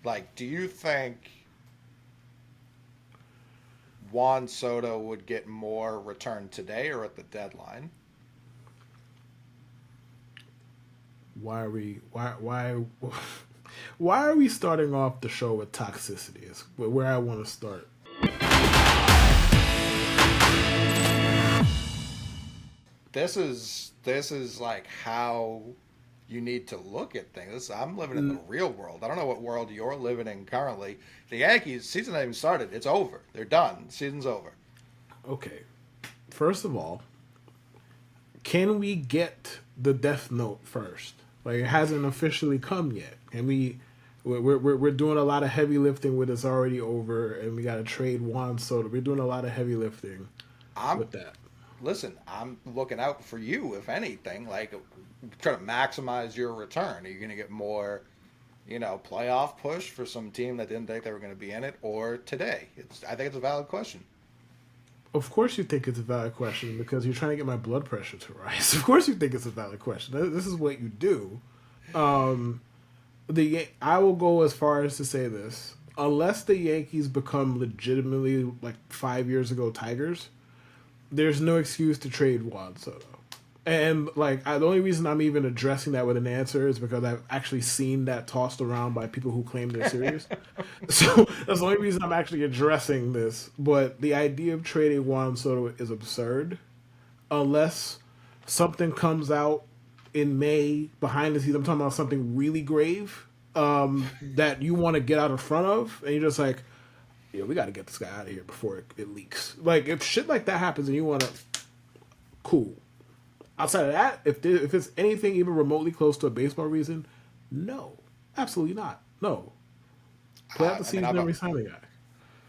Like, do you think Juan Soto would get more return today or at the deadline? Why are we why are we starting off the show with toxicity? Is where I want to start. This is like how you need to look at things. I'm living in the real world. I don't know what world you're living in currently. The Yankees season hasn't even started. It's over. They're done. Season's over. Okay, first of all, can we get the death note first? Like it hasn't officially come yet, and we're doing a lot of heavy lifting with it's already over, and we got to trade Juan Soto. We're doing a lot of heavy lifting I'm with that. listen. I'm looking out for you. If anything, like try to maximize your return. Are you going to get more, playoff push for some team that didn't think they were going to be in it, or today? I think it's a valid question. Of course, you think it's a valid question because you're trying to get my blood pressure to rise. Of course, you think it's a valid question. This is what you do. I will go as far as to say this: unless the Yankees become legitimately like 5 years ago Tigers, there's no excuse to trade Juan Soto. And the only reason I'm even addressing that with an answer is because I've actually seen that tossed around by people who claim they're serious. So that's the only reason I'm actually addressing this. But the idea of trading Juan Soto is absurd, unless something comes out in May behind the scenes. I'm talking about something really grave that you want to get out in front of, and you're just like, yeah, we got to get this guy out of here before it leaks. Like if shit like that happens and you want to, cool. Outside of that, if it's anything even remotely close to a baseball reason, no, absolutely not. No, play out the I mean, season and resign the guy.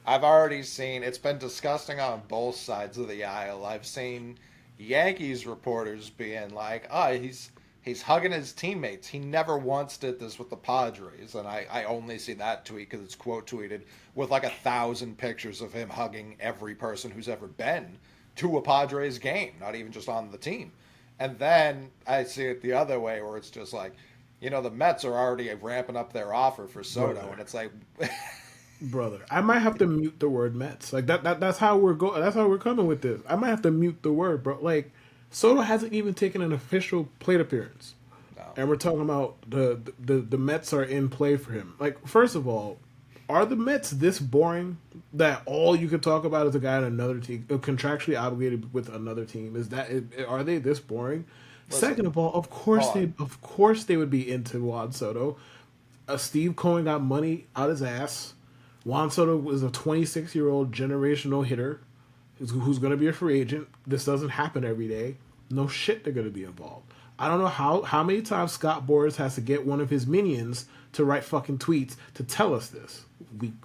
I've already seen it's been disgusting on both sides of the aisle. I've seen Yankees reporters being like, "Oh, he's hugging his teammates. He never once did this with the Padres." And I only see that tweet because it's quote tweeted with like 1,000 pictures of him hugging every person who's ever been to a Padres game, not even just on the team. And then I see it the other way where it's just like, the Mets are already ramping up their offer for Soto, Brother, and it's like, brother, I might have to mute the word Mets. Like that's how we're going. That's how we're coming with this. I might have to mute the word, bro. Like Soto hasn't even taken an official plate appearance, no. and we're talking about the Mets are in play for him. Like first of all, are the Mets this boring that all you could talk about is a guy on another team, contractually obligated with another team? Are they this boring? Listen, Second of all, hold on. of course they would be into Juan Soto. Steve Cohen got money out his ass. Juan Soto was a 26-year-old generational hitter who's going to be a free agent. This doesn't happen every day. No shit, they're going to be involved. I don't know how many times Scott Boras has to get one of his minions to write fucking tweets to tell us this.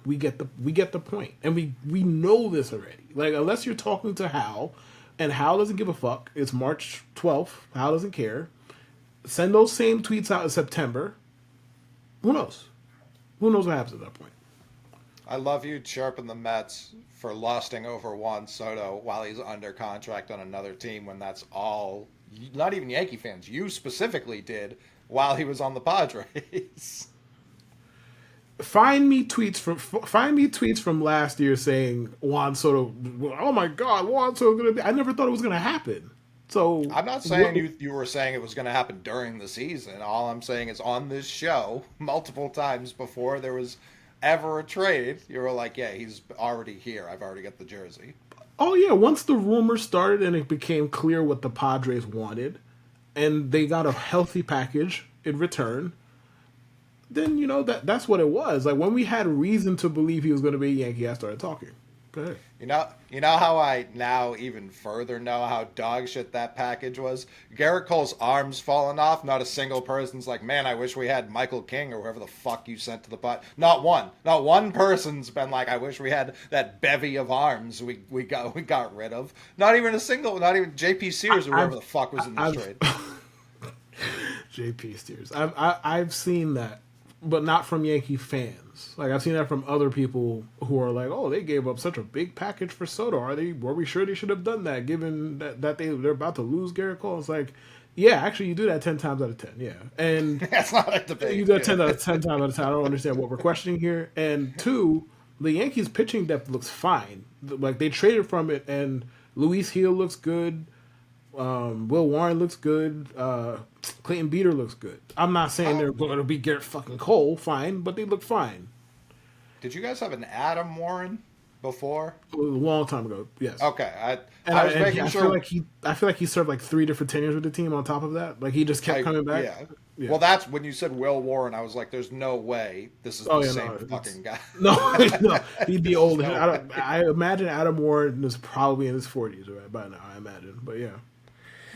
We get the point, and we know this already. Like unless you're talking to Hal, and Hal doesn't give a fuck. It's March 12th. Hal doesn't care. Send those same tweets out in September. Who knows? Who knows what happens at that point? I love you chirping the Mets for lusting over Juan Soto while he's under contract on another team when that's all, not even Yankee fans, you specifically did while he was on the Padres. Find me tweets from last year saying Juan Soto. Oh my God, Juan Soto gonna be. I never thought it was gonna happen. So I'm not saying you were saying it was going to happen during the season. All I'm saying is on this show, multiple times before there was ever a trade, you were like, yeah, he's already here. I've already got the jersey. Oh yeah, once the rumors started and it became clear what the Padres wanted, and they got a healthy package in return, then that's what it was. Like when we had reason to believe he was going to be a Yankee, I started talking. Go ahead. You know how I now even further know how dog shit that package was? Gerrit Cole's arms falling off. Not a single person's like, man, I wish we had Michael King or whoever the fuck you sent to the pot. Not one. Not one person's been like, I wish we had that bevy of arms we got rid of. Not even a single. Not even J.P. Sears or whoever the fuck was in this I've trade. JP Steers. I've seen that, but not from Yankee fans. Like I've seen that from other people who are like, "Oh, they gave up such a big package for Soto. Were we sure they should have done that? Given that they're about to lose Gerrit Cole?" It's like, Yeah, actually, you do that 10 times out of 10. Yeah, and That's not a debate. you do that 10 out of 10 times out of 10. I don't understand what we're questioning here. And two, the Yankees' pitching depth looks fine. Like they traded from it, and Luis Gil looks good. Will Warren looks good. Clayton Beater looks good. I'm not saying they're going to be Gerrit fucking Cole, fine, but they look fine. Did you guys have an Adam Warren before? A long time ago, yes. Okay, And I was making sure. I feel like he served like 3 different tenures with the team. On top of that, like he just kept coming back. Yeah. Yeah. Well, that's when you said Will Warren. I was like, "There's no way this is the same fucking guy." No, no, he'd be old. I imagine Adam Warren is probably in his 40s right by now. I imagine, but yeah,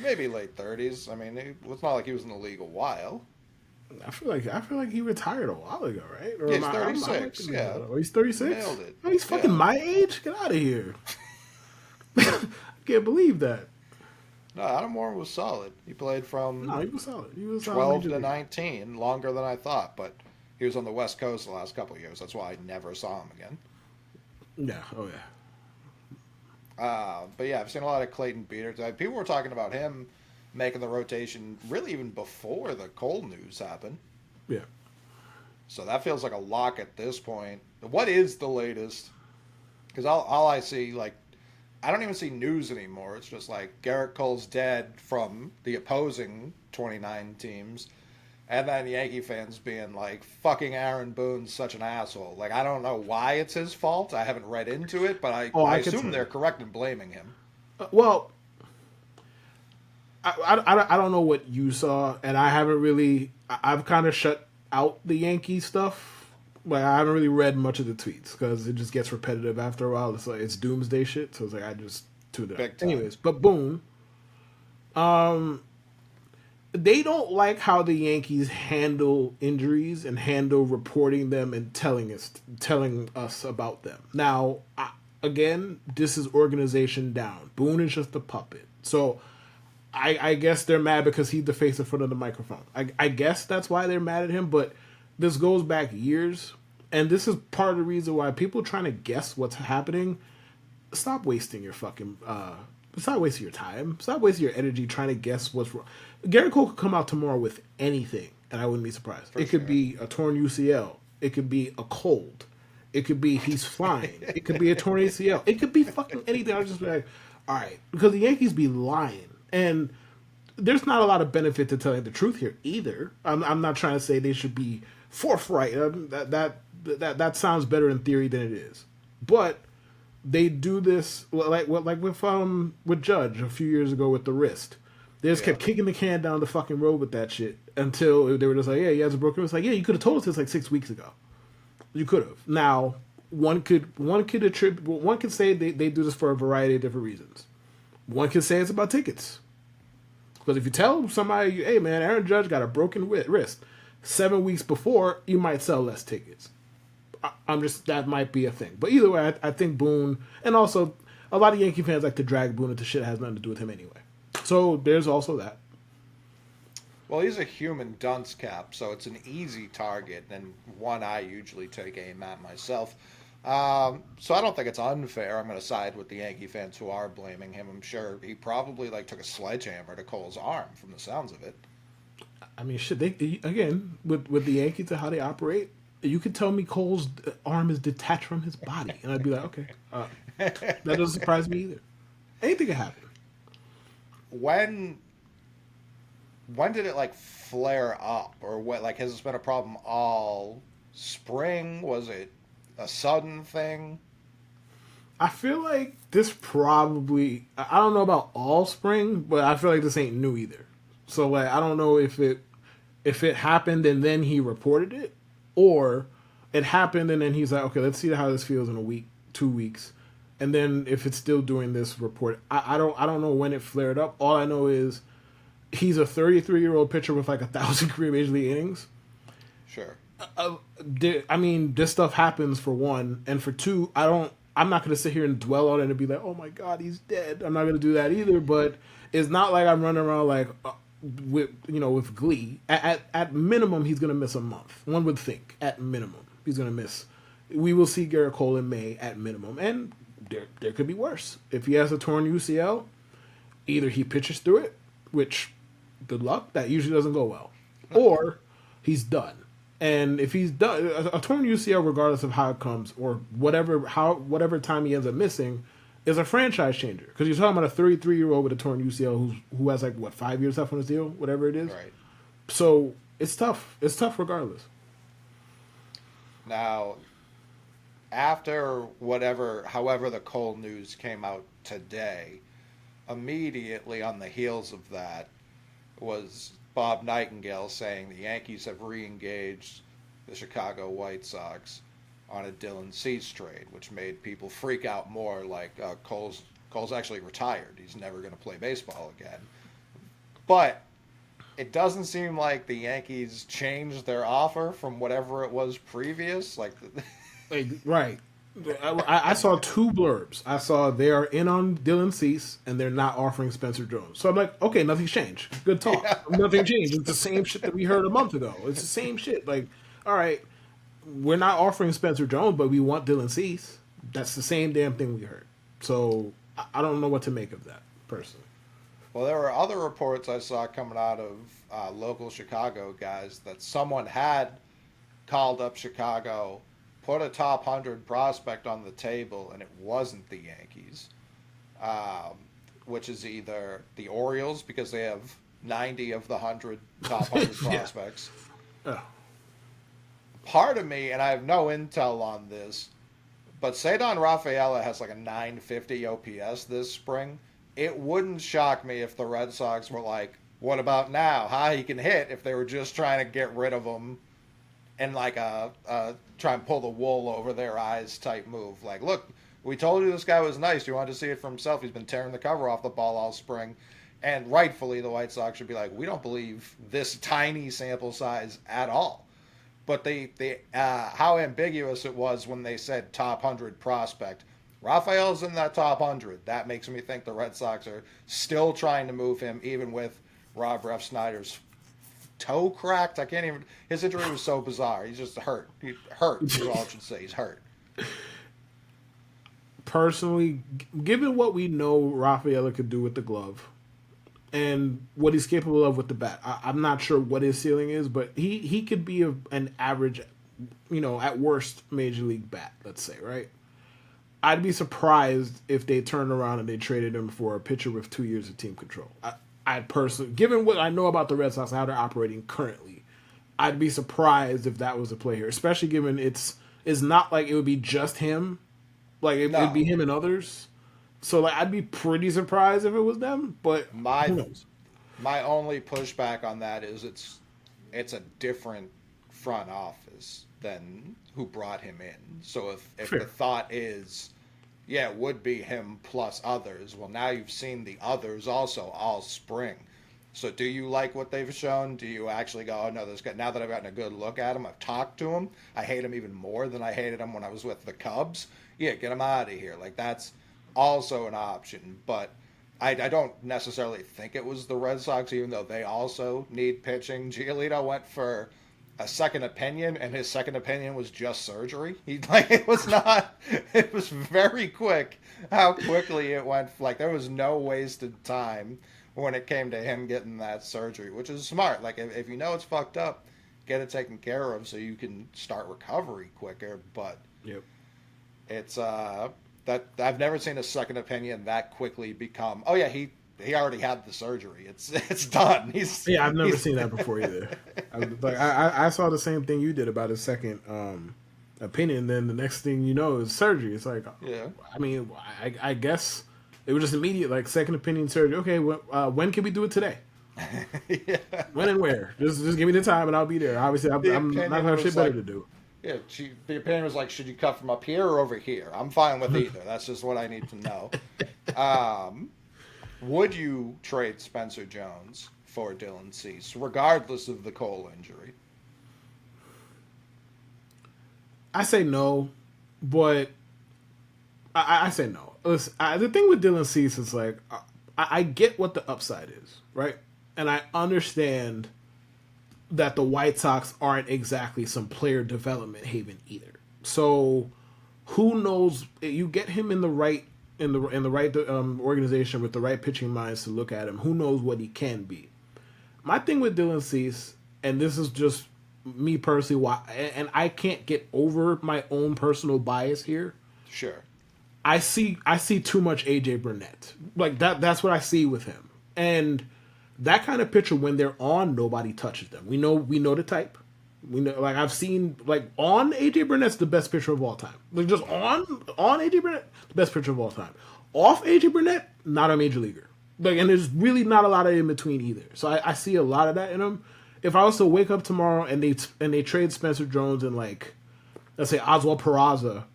maybe late 30s. I mean, it's not like he was in the league a while. I feel like he retired a while ago, right? Or Yeah, he's 36. Yeah, oh, he's 36. Nailed it. Oh, he's fucking my age. Get out of here! I can't believe that. No, Adam Warren was solid. He played from No, he was solid. He was 12 to 19, longer than I thought, but he was on the West Coast the last couple of years. That's why I never saw him again. Yeah. Oh yeah. But yeah, I've seen a lot of Clayton Beater. People were talking about him making the rotation really even before the Cole news happened. Yeah. So that feels like a lock at this point. What is the latest? Because all I see, like, I don't even see news anymore. It's just like Gerrit Cole's dead from the opposing 29 teams. And then Yankee fans being like, fucking Aaron Boone's such an asshole. Like, I don't know why it's his fault. I haven't read into it, but I assume they're correct in blaming him. Well, I don't know what you saw, and I haven't really. I've kind of shut out the Yankee stuff. Like I haven't really read much of the tweets because it just gets repetitive after a while. It's like it's doomsday shit, so it's like I just tuned it out. Anyways, but Boone, they don't like how the Yankees handle injuries and handle reporting them and telling us about them. Now, again, this is organization down. Boone is just a puppet, so. I guess they're mad because he's the face in front of the microphone. I guess that's why they're mad at him, but this goes back years, and this is part of the reason why people trying to guess what's happening. Stop wasting your fucking... stop wasting your time. Stop wasting your energy trying to guess what's wrong. Gerrit Cole could come out tomorrow with anything, and I wouldn't be surprised. It could be a torn UCL. It could be a cold. It could be he's flying. It could be a torn ACL. It could be fucking anything. I was just like, all right. Because the Yankees be lying. And there's not a lot of benefit to telling the truth here either. I'm not trying to say they should be forthright. That sounds better in theory than it is. But they do this like with Judge a few years ago with the wrist. They just kept kicking the can down the fucking road with that shit until they were just like, yeah, he has a broken wrist. Like, yeah, you could have told us this like 6 weeks ago. You could have. Now, one could say they do this for a variety of different reasons. One can say it's about tickets. Because if you tell somebody, hey man, Aaron Judge got a broken wrist 7 weeks before, you might sell less tickets. That might be a thing. But either way, I think Boone, and also a lot of Yankee fans like to drag Boone into shit that has nothing to do with him anyway. So there's also that. Well, he's a human dunce cap, so it's an easy target, and one I usually take aim at myself. So I don't think it's unfair. I'm going to side with the Yankee fans who are blaming him. I'm sure he probably took a sledgehammer to Cole's arm from the sounds of it. I mean, shit. Again with the Yankees and how they operate, you could tell me Cole's arm is detached from his body, and I'd be like, okay, that doesn't surprise me either. Anything can happen. When did it flare up, or what? Like, has this been a problem all spring? Was it a sudden thing? I feel like this probably, I don't know about all spring, but I feel like this ain't new either. So I don't know if it happened and then he reported it, or it happened and then he's like, okay, let's see how this feels in a week, 2 weeks, and then if it's still doing this report, I don't know when it flared up. All I know is he's a 33-year-old pitcher with 1,000 career major league innings. Sure. I mean, this stuff happens for one, and for two, I'm not going to sit here and dwell on it and be like, oh my God, he's dead. I'm not going to do that either, but it's not like I'm running around with glee. At minimum, he's going to miss a month. One would think, at minimum, he's going to miss. We will see Gerrit Cole in May at minimum, and there could be worse. If he has a torn UCL, either he pitches through it, which good luck. That usually doesn't go well. Or he's done. And if he's done, a torn UCL, regardless of how it comes or whatever time he ends up missing, is a franchise changer. Because you're talking about a 33-year-old with a torn UCL who has 5 years left on his deal, whatever it is. Right. So it's tough. It's tough regardless. Now, however the Cole news came out today, immediately on the heels of that was Bob Nightingale saying the Yankees have re-engaged the Chicago White Sox on a Dylan Cease trade, which made people freak out more. Like Cole's actually retired; he's never going to play baseball again. But it doesn't seem like the Yankees changed their offer from whatever it was previous. Right. I saw two blurbs. I saw they are in on Dylan Cease and they're not offering Spencer Jones. So I'm like, okay, nothing's changed. Good talk. Yeah. Nothing changed. It's the same shit that we heard a month ago. It's the same shit. Like, all right, we're not offering Spencer Jones, but we want Dylan Cease. That's the same damn thing we heard. So I don't know what to make of that, personally. Well, there were other reports I saw coming out of local Chicago guys that someone had called up Chicago, put a top 100 prospect on the table, and it wasn't the Yankees, which is either the Orioles, because they have 90 of the 100 top 100 prospects. Oh. Part of me, and I have no intel on this, but Cedar Rafaela has like a 950 OPS this spring. It wouldn't shock me if the Red Sox were like, what about now? He can hit, if they were just trying to get rid of him and try and pull the wool over their eyes type move. Like, look, we told you this guy was nice. You wanted to see it for himself. He's been tearing the cover off the ball all spring. And rightfully, the White Sox should be like, we don't believe this tiny sample size at all. But how ambiguous it was when they said top 100 prospect. Rafael's in that top 100. That makes me think the Red Sox are still trying to move him, even with Rob Refsnyder's toe cracked. His injury was so bizarre. He's just hurt. He hurt is all I should say. He's hurt. Personally, given what we know Rafaela could do with the glove and what he's capable of with the bat, I'm not sure what his ceiling is, but he could be an average, at worst, major league bat, let's say, right? I'd be surprised if they turned around and they traded him for a pitcher with 2 years of team control. I'd personally, given what I know about the Red Sox and how they're operating currently, I'd be surprised if that was a play here, especially given it's not like it would be just him. Like, it'd be him and others. So, I'd be pretty surprised if it was them, but who knows? My only pushback on that is it's a different front office than who brought him in. So if the thought is, it would be him plus others, well, now you've seen the others also all spring. So do you like what they've shown? Do you actually go, oh no, this guy, now that I've gotten a good look at him, I've talked to him, I hate him even more than I hated him when I was with the Cubs? Yeah, get him out of here. That's also an option. But I don't necessarily think it was the Red Sox, even though they also need pitching. Giolito went for a second opinion, and his second opinion was just surgery. It was very quick how quickly it went. There was no wasted time when it came to him getting that surgery, which is smart. If you know it's fucked up, get it taken care of so you can start recovery quicker. But yep. It's that I've never seen a second opinion that quickly become, oh yeah, he already had the surgery. It's done. I've never seen that before either. I saw the same thing you did about his second opinion. Then the next thing you know is surgery. It's yeah. I mean, I guess it was just immediate, second opinion surgery. Okay, when can we do it today? Yeah. When and where? Just give me the time and I'll be there. Obviously, I'm not gonna have shit better to do. Yeah, the opinion was should you cut from up here or over here? I'm fine with either. That's just what I need to know. Would you trade Spencer Jones for Dylan Cease, regardless of the Cole injury? I say no, but I say no. Listen, the thing with Dylan Cease is I get what the upside is, right? And I understand that the White Sox aren't exactly some player development haven either. So who knows? You get him in the right organization with the right pitching minds to look at him. Who knows what he can be? My thing with Dylan Cease, and this is just me personally, why, and I can't get over my own personal bias here. Sure. I see too much AJ Burnett. Like that's what I see with him. And that kind of pitcher, when they're on, nobody touches them. We know the type. We know, like, I've seen, like, on AJ Burnett's the best pitcher of all time. Like, just on AJ Burnett, the best pitcher of all time. Off AJ Burnett, not a major leaguer. Like, and there's really not a lot of in between either. So I see a lot of that in him. If I was to wake up tomorrow and they trade Spencer Jones and, like, let's say Oswald Peraza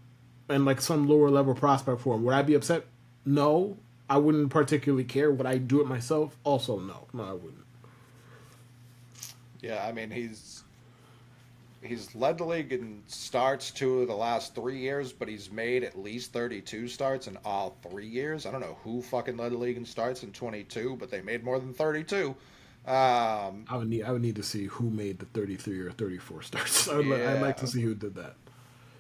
and, like, some lower level prospect for him, would I be upset? No. I wouldn't particularly care. Would I do it myself? Also, no. No, I wouldn't. Yeah, I mean, he's led the league in starts 2 of the last 3 years, but he's made at least 32 starts in all 3 years. I don't know who fucking led the league in starts in 22, but they made more than 32. I would need to see who made the 33 or 34 starts. I'd like to see who did that.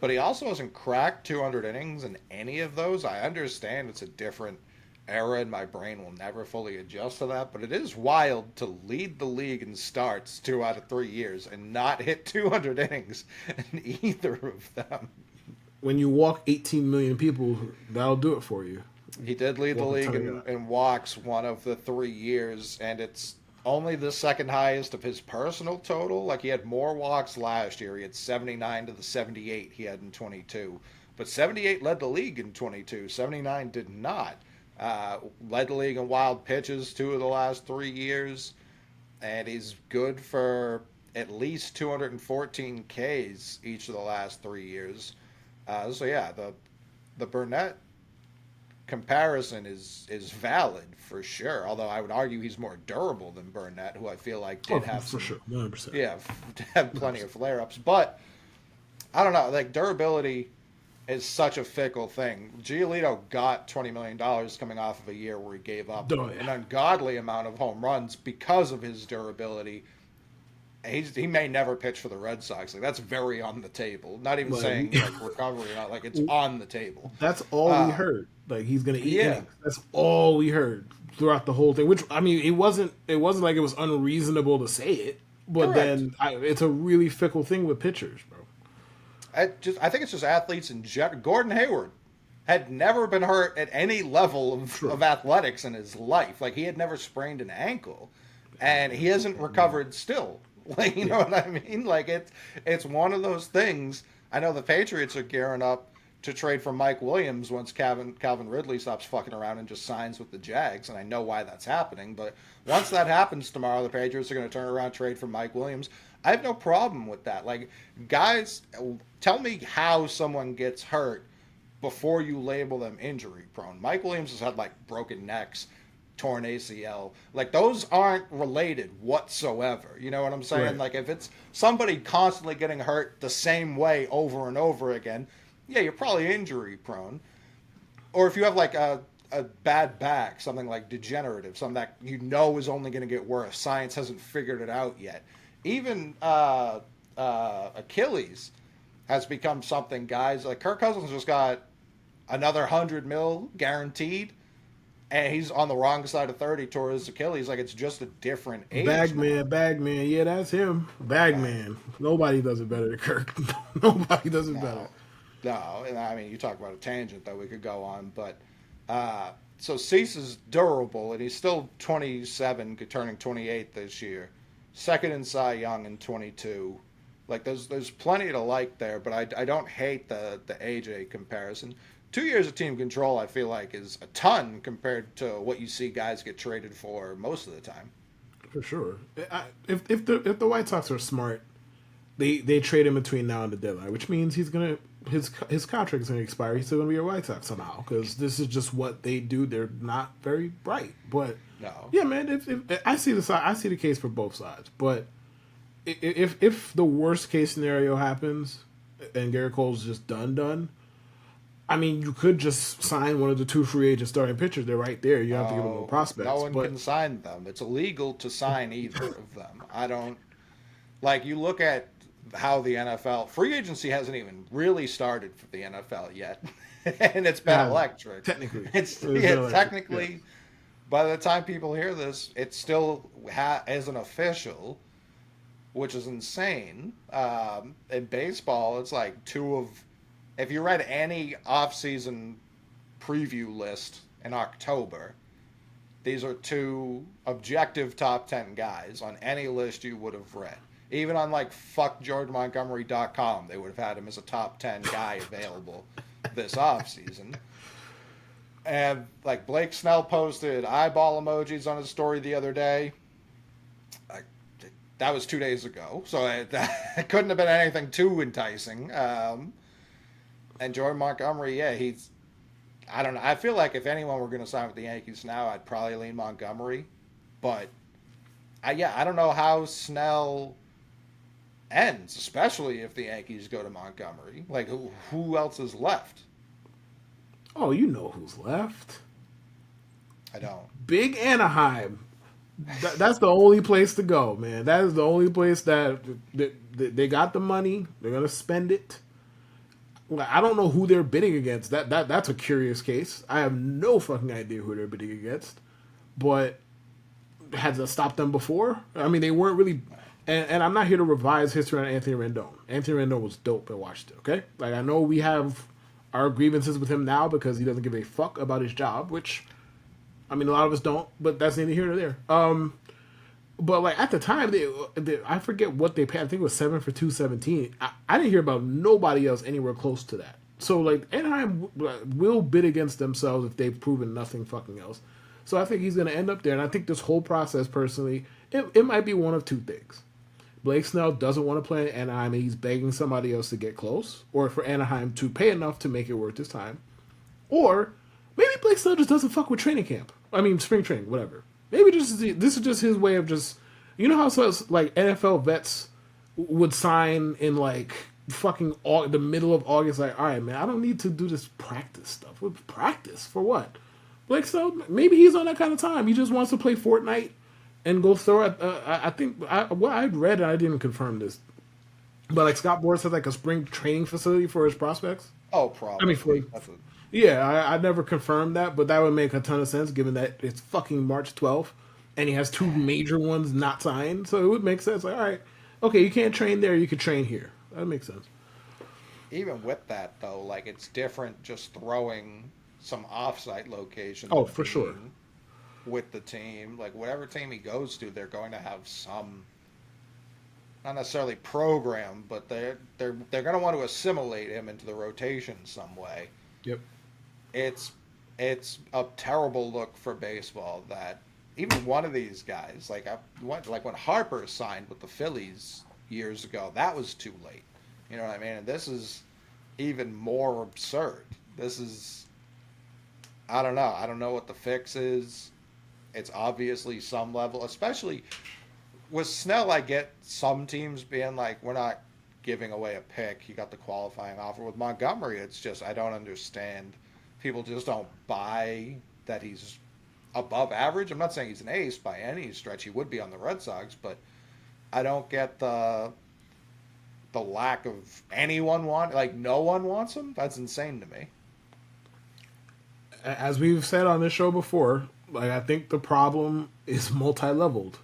But he also hasn't cracked 200 innings in any of those. I understand it's a different era and my brain will never fully adjust to that, but it is wild to lead the league in starts 2 out of 3 years and not hit 200 innings in either of them. When you walk 18 million people, that'll do it for you. He did lead the league in walks 1 of the 3 years, and it's only the second highest of his personal total. Like, he had more walks last year. He had 79 to the 78 he had in 22. But 78 led the league in 22. 79 did not. Led the league in wild pitches 2 of the last 3 years, and he's good for at least 214 Ks each of the last 3 years. So yeah, the Burnett comparison is valid for sure. Although I would argue he's more durable than Burnett, who I feel like did have for sure, 100%. Yeah, have plenty of flare-ups, but I don't know, like durability is such a fickle thing. Giolito got $20 million coming off of a year where he gave up an ungodly amount of home runs because of his durability. He may never pitch for the Red Sox. Like, that's very on the table. Not even saying like recovery or not. Like, it's on the table. That's all we heard. Like, he's gonna eat innings. That's all we heard throughout the whole thing. Which, I mean, it wasn't like it was unreasonable to say it. But Correct. Then it's a really fickle thing with pitchers, bro. I think it's just athletes in general. Gordon Hayward had never been hurt at any level of athletics in his life. Like, he had never sprained an ankle, and he hasn't recovered still. Like, you know what I mean? Like, it's one of those things. I know the Patriots are gearing up to trade for Mike Williams once Calvin Ridley stops fucking around and just signs with the Jags, and I know why that's happening. But once that happens tomorrow, the Patriots are going to turn around and trade for Mike Williams. I have no problem with that. Like, guys, tell me how someone gets hurt before you label them injury prone. Mike Williams has had, like, broken necks, torn ACL. Like, those aren't related whatsoever. You know what I'm saying? Right. Like, if it's somebody constantly getting hurt the same way over and over again, yeah, you're probably injury prone. Or if you have, like, a bad back, something like degenerative, something that you know is only going to get worse. Science hasn't figured it out yet. Even Achilles has become something, guys. Like, Kirk Cousins just got another $100 million guaranteed, and he's on the wrong side of 30 towards Achilles. Like, it's just a different age. Bagman. Yeah, that's him. Bagman. Nobody does it better than Kirk. Nobody does it better. No, and I mean, you talk about a tangent that we could go on, but so Cease is durable, and he's still 27, turning 28 this year. Second in Cy Young in 22. Like, there's plenty to like there, but I don't hate the AJ comparison. 2 years of team control, I feel like, is a ton compared to what you see guys get traded for most of the time. For sure. If the White Sox are smart, they trade him between now and the deadline, which means his contract is going to expire. He's still going to be a White Sox somehow, because this is just what they do. They're not very bright, but no. Yeah, man. If I see the case for both sides, but if the worst case scenario happens and Gerrit Cole's just done, I mean, you could just sign one of the 2 free agent starting pitchers. They're right there. You have to give them no prospects. No one can sign them. It's illegal to sign either of them. I don't like. You look at how the NFL free agency hasn't even really started for the NFL yet, and it's been electric. Technically, technically. by the time people hear this, it still isn't official, which is insane. In baseball, it's like two of. If you read any offseason preview list in October, these are two objective top 10 guys on any list you would have read. Even on like fuckgeorgemontgomery.com, they would have had him as a top 10 guy available this offseason. And like Blake Snell posted eyeball emojis on his story the other day. Like, that was 2 days ago, so it couldn't have been anything too enticing. And Jordan Montgomery, yeah, he's. I don't know. I feel like if anyone were going to sign with the Yankees now, I'd probably lean Montgomery. But I don't know how Snell ends, especially if the Yankees go to Montgomery. Like, who else is left? Oh, you know who's left. I don't. Big Anaheim. That's the only place to go, man. That is the only place that they got the money. They're gonna spend it. I don't know who they're bidding against. That's a curious case. I have no fucking idea who they're bidding against. But has it stopped them before? I mean, they weren't really. And I'm not here to revise history on Anthony Rendon. Anthony Rendon was dope in Washington. Okay, like I know we have our grievances with him now because he doesn't give a fuck about his job, which, I mean, a lot of us don't, but that's neither here nor there. But like at the time, they I forget what they paid. I think it was 7 for 217. I didn't hear about nobody else anywhere close to that. So like Anaheim will bid against themselves if they've proven nothing fucking else. So I think he's going to end up there, and I think this whole process, personally, it might be one of two things. Blake Snell doesn't want to play in Anaheim, and he's begging somebody else to get close, or for Anaheim to pay enough to make it worth his time. Or maybe Blake Snell just doesn't fuck with training camp. I mean, spring training, whatever. Maybe this is just his way of just, you know how like NFL vets would sign in like fucking the middle of August, like, all right, man, I don't need to do this practice stuff. Practice for what? Blake Snell, maybe he's on that kind of time. He just wants to play Fortnite and go throw it. I think what I'd read, and I didn't confirm this, but like Scott Boras has like a spring training facility for his prospects. Oh, probably. I mean, yeah, I never confirmed that, but that would make a ton of sense given that it's fucking March 12th and he has two major ones not signed. So it would make sense. Like, all right, okay, you can't train there, you could train here. That makes sense. Even with that, though, like it's different just throwing some off-site location. Oh, for sure. With the team, like whatever team he goes to, they're going to have some, not necessarily program, but they're going to want to assimilate him into the rotation some way. Yep. It's a terrible look for baseball that even one of these guys, like when Harper signed with the Phillies years ago, that was too late. You know what I mean? And this is even more absurd. This is, I don't know. I don't know what the fix is. It's obviously some level, especially with Snell. I get some teams being like, we're not giving away a pick. He got the qualifying offer. With Montgomery, it's just, I don't understand. People just don't buy that he's above average. I'm not saying he's an ace by any stretch. He would be on the Red Sox, but I don't get the lack of anyone no one wants him. That's insane to me. As we've said on this show before, like I think the problem is multi-leveled.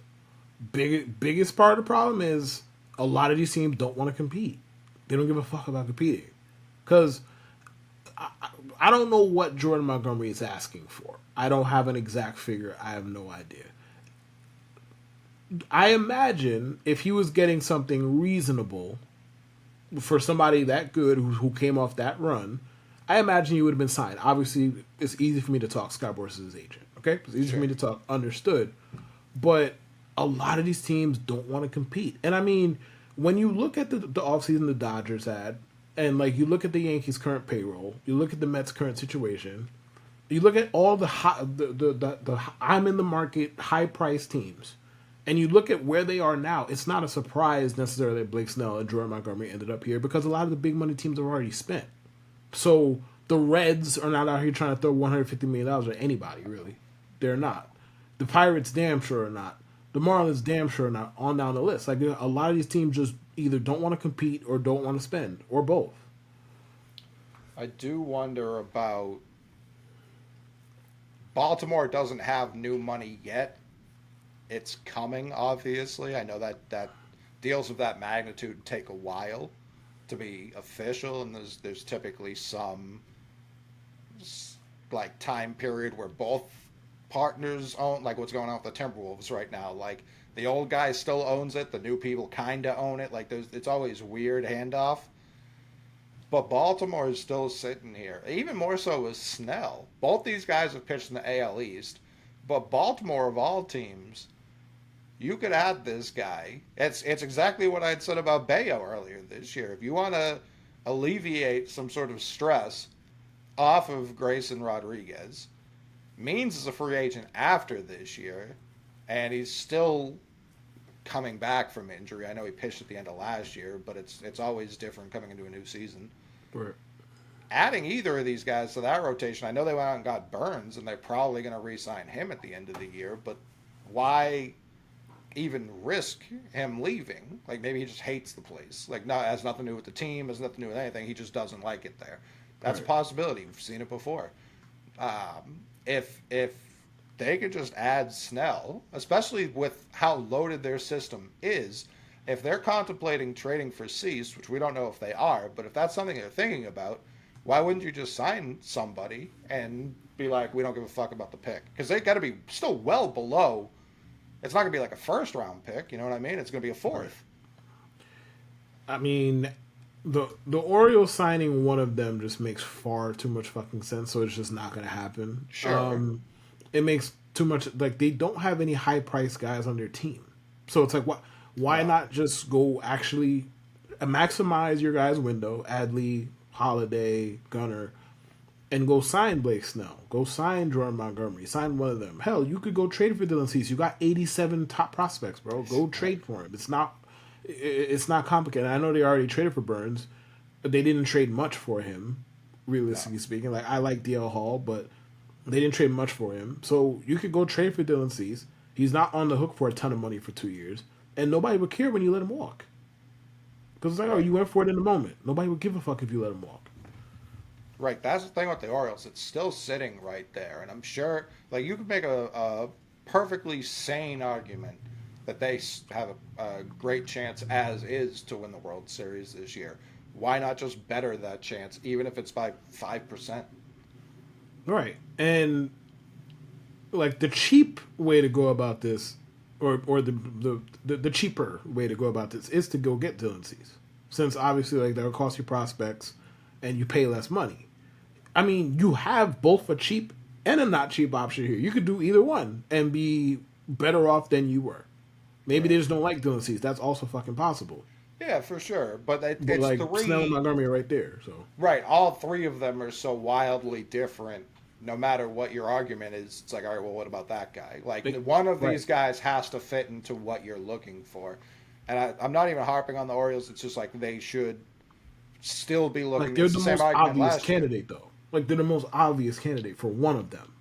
Biggest part of the problem is a lot of these teams don't want to compete. They don't give a fuck about competing. Because I don't know what Jordan Montgomery is asking for. I don't have an exact figure. I have no idea. I imagine if he was getting something reasonable for somebody that good who came off that run, I imagine he would have been signed. Obviously, it's easy for me to talk. Scott Boras is his agent. Okay? It's easy for me to talk. Understood. But a lot of these teams don't want to compete. And I mean, when you look at the offseason the Dodgers had, and like you look at the Yankees' current payroll, you look at the Mets' current situation, you look at all the I'm in the market high price teams, and you look at where they are now, it's not a surprise necessarily that Blake Snell and Jordan Montgomery ended up here because a lot of the big money teams have already spent. So the Reds are not out here trying to throw $150 million at anybody, really. They're not. The Pirates damn sure are not. The Marlins damn sure are not on down the list. Like a lot of these teams just either don't want to compete or don't want to spend, or both. I do wonder about Baltimore doesn't have new money yet. It's coming, obviously. I know that deals of that magnitude take a while to be official, and there's typically some like time period where both partners own, like what's going on with the Timberwolves right now. Like the old guy still owns it, the new people kind of own it. Like it's always weird handoff. But Baltimore is still sitting here, even more so with Snell. Both these guys have pitched in the AL East, but Baltimore of all teams, you could add this guy. It's exactly what I'd said about Bayo earlier this year. If you want to alleviate some sort of stress off of Grayson Rodriguez, Means is a free agent after this year, and he's still coming back from injury. I know he pitched at the end of last year, but it's always different coming into a new season. Right. Adding either of these guys to that rotation, I know they went out and got Burns, and they're probably going to re-sign him at the end of the year, but why even risk him leaving? Like, maybe he just hates the place. Like, no, it has nothing to do with the team, has nothing to do with anything. He just doesn't like it there. That's right. A possibility. We've seen it before. If they could just add Snell, especially with how loaded their system is, if they're contemplating trading for Cease, which we don't know if they are, but if that's something they're thinking about, why wouldn't you just sign somebody and be like, we don't give a fuck about the pick? Because they got to be still well below. It's not going to be like a first round pick, you know what I mean? It's going to be a fourth. I mean, the Orioles signing one of them just makes far too much fucking sense, so it's just not going to happen. Sure. It makes too much, like, they don't have any high priced guys on their team. So it's like, why not just go actually maximize your guys' window, Adley, Holiday, Gunnar, and go sign Blake Snell, go sign Jordan Montgomery, sign one of them. Hell, you could go trade for Dylan Cease. You got 87 top prospects, bro. Go trade for him. It's not complicated. I know they already traded for Burns, but they didn't trade much for him, realistically speaking. Like, I like DL Hall, but they didn't trade much for him. So you could go trade for Dylan Cease. He's not on the hook for a ton of money for 2 years, and nobody would care when you let him walk. Because it's like, oh, you went for it in the moment. Nobody would give a fuck if you let him walk. Right, that's the thing with the Orioles. It's still sitting right there, and I'm sure, like, you could make a perfectly sane argument that they have a great chance, as is, to win the World Series this year. Why not just better that chance, even if it's by 5%? Right, and like the cheap way to go about this, or the cheaper way to go about this is to go get Dylan Cease, since obviously like that'll cost you prospects, and you pay less money. I mean, you have both a cheap and a not cheap option here. You could do either one and be better off than you were. Maybe they just don't like Dylan Cease. That's also fucking possible. Yeah, for sure. But it's like three. Snell and Montgomery are right there. So right, all three of them are so wildly different. No matter what your argument is, it's like, all right, well, what about that guy? Like, one of these guys has to fit into what you're looking for. And I'm not even harping on the Orioles. It's just like they should still be looking. Like, they're the most obvious candidate, year. though. Like, they're the most obvious candidate for one of them.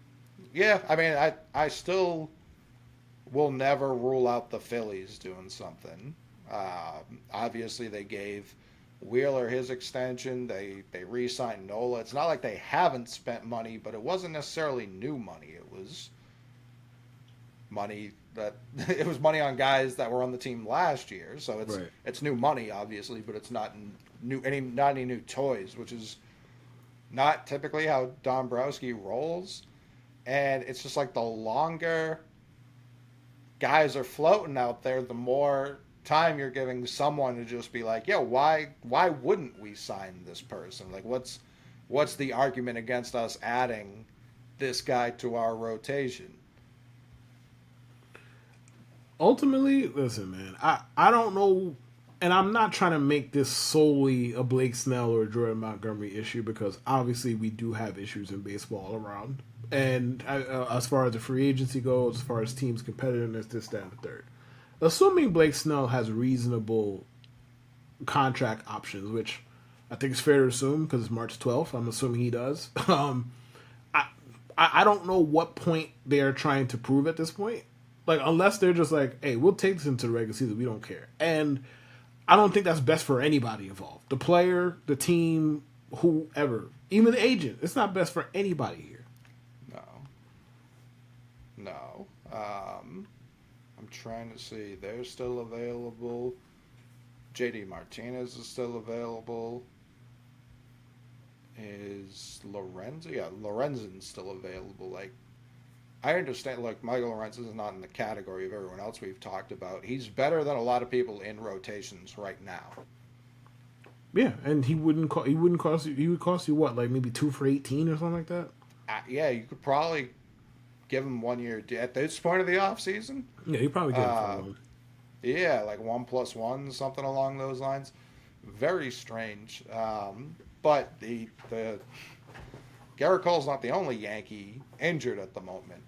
Yeah, I mean, I still will never rule out the Phillies doing something. Obviously, they gave Wheeler his extension. They re-signed Nola. It's not like they haven't spent money, but it wasn't necessarily new money. It was money on guys that were on the team last year. So it's new money, obviously, but it's not any new toys, which is not typically how Dombrowski rolls. And it's just like the longer guys are floating out there, the more time you're giving someone to just be like, yeah, why wouldn't we sign this person? Like, what's the argument against us adding this guy to our rotation? Ultimately, listen, man, I don't know, and I'm not trying to make this solely a Blake Snell or Jordan Montgomery issue, because obviously we do have issues in baseball all around. And as far as the free agency goes, as far as teams' competitiveness, this, that, and the third. Assuming Blake Snell has reasonable contract options, which I think is fair to assume because it's March 12th. I'm assuming he does. I don't know what point they are trying to prove at this point. Like, unless they're just like, hey, we'll take this into the regular season. We don't care. And I don't think that's best for anybody involved. The player, the team, whoever. Even the agent. It's not best for anybody here. No. No. I'm trying to see. They're still available. JD Martinez is still available. Is Lorenzo? Yeah, Lorenzen's still available. Like, I understand, like, Michael Lorenzen is not in the category of everyone else we've talked about. He's better than a lot of people in rotations right now. Yeah, and he wouldn't cost you. He would cost you what, like maybe 2 for 18 or something like that. Yeah, you could probably give him 1 year at this point of the off season. Yeah, you probably get it for Uh, one. yeah, like 1+1, something along those lines. Very strange. But the Gerrit Cole's not the only Yankee injured at the moment.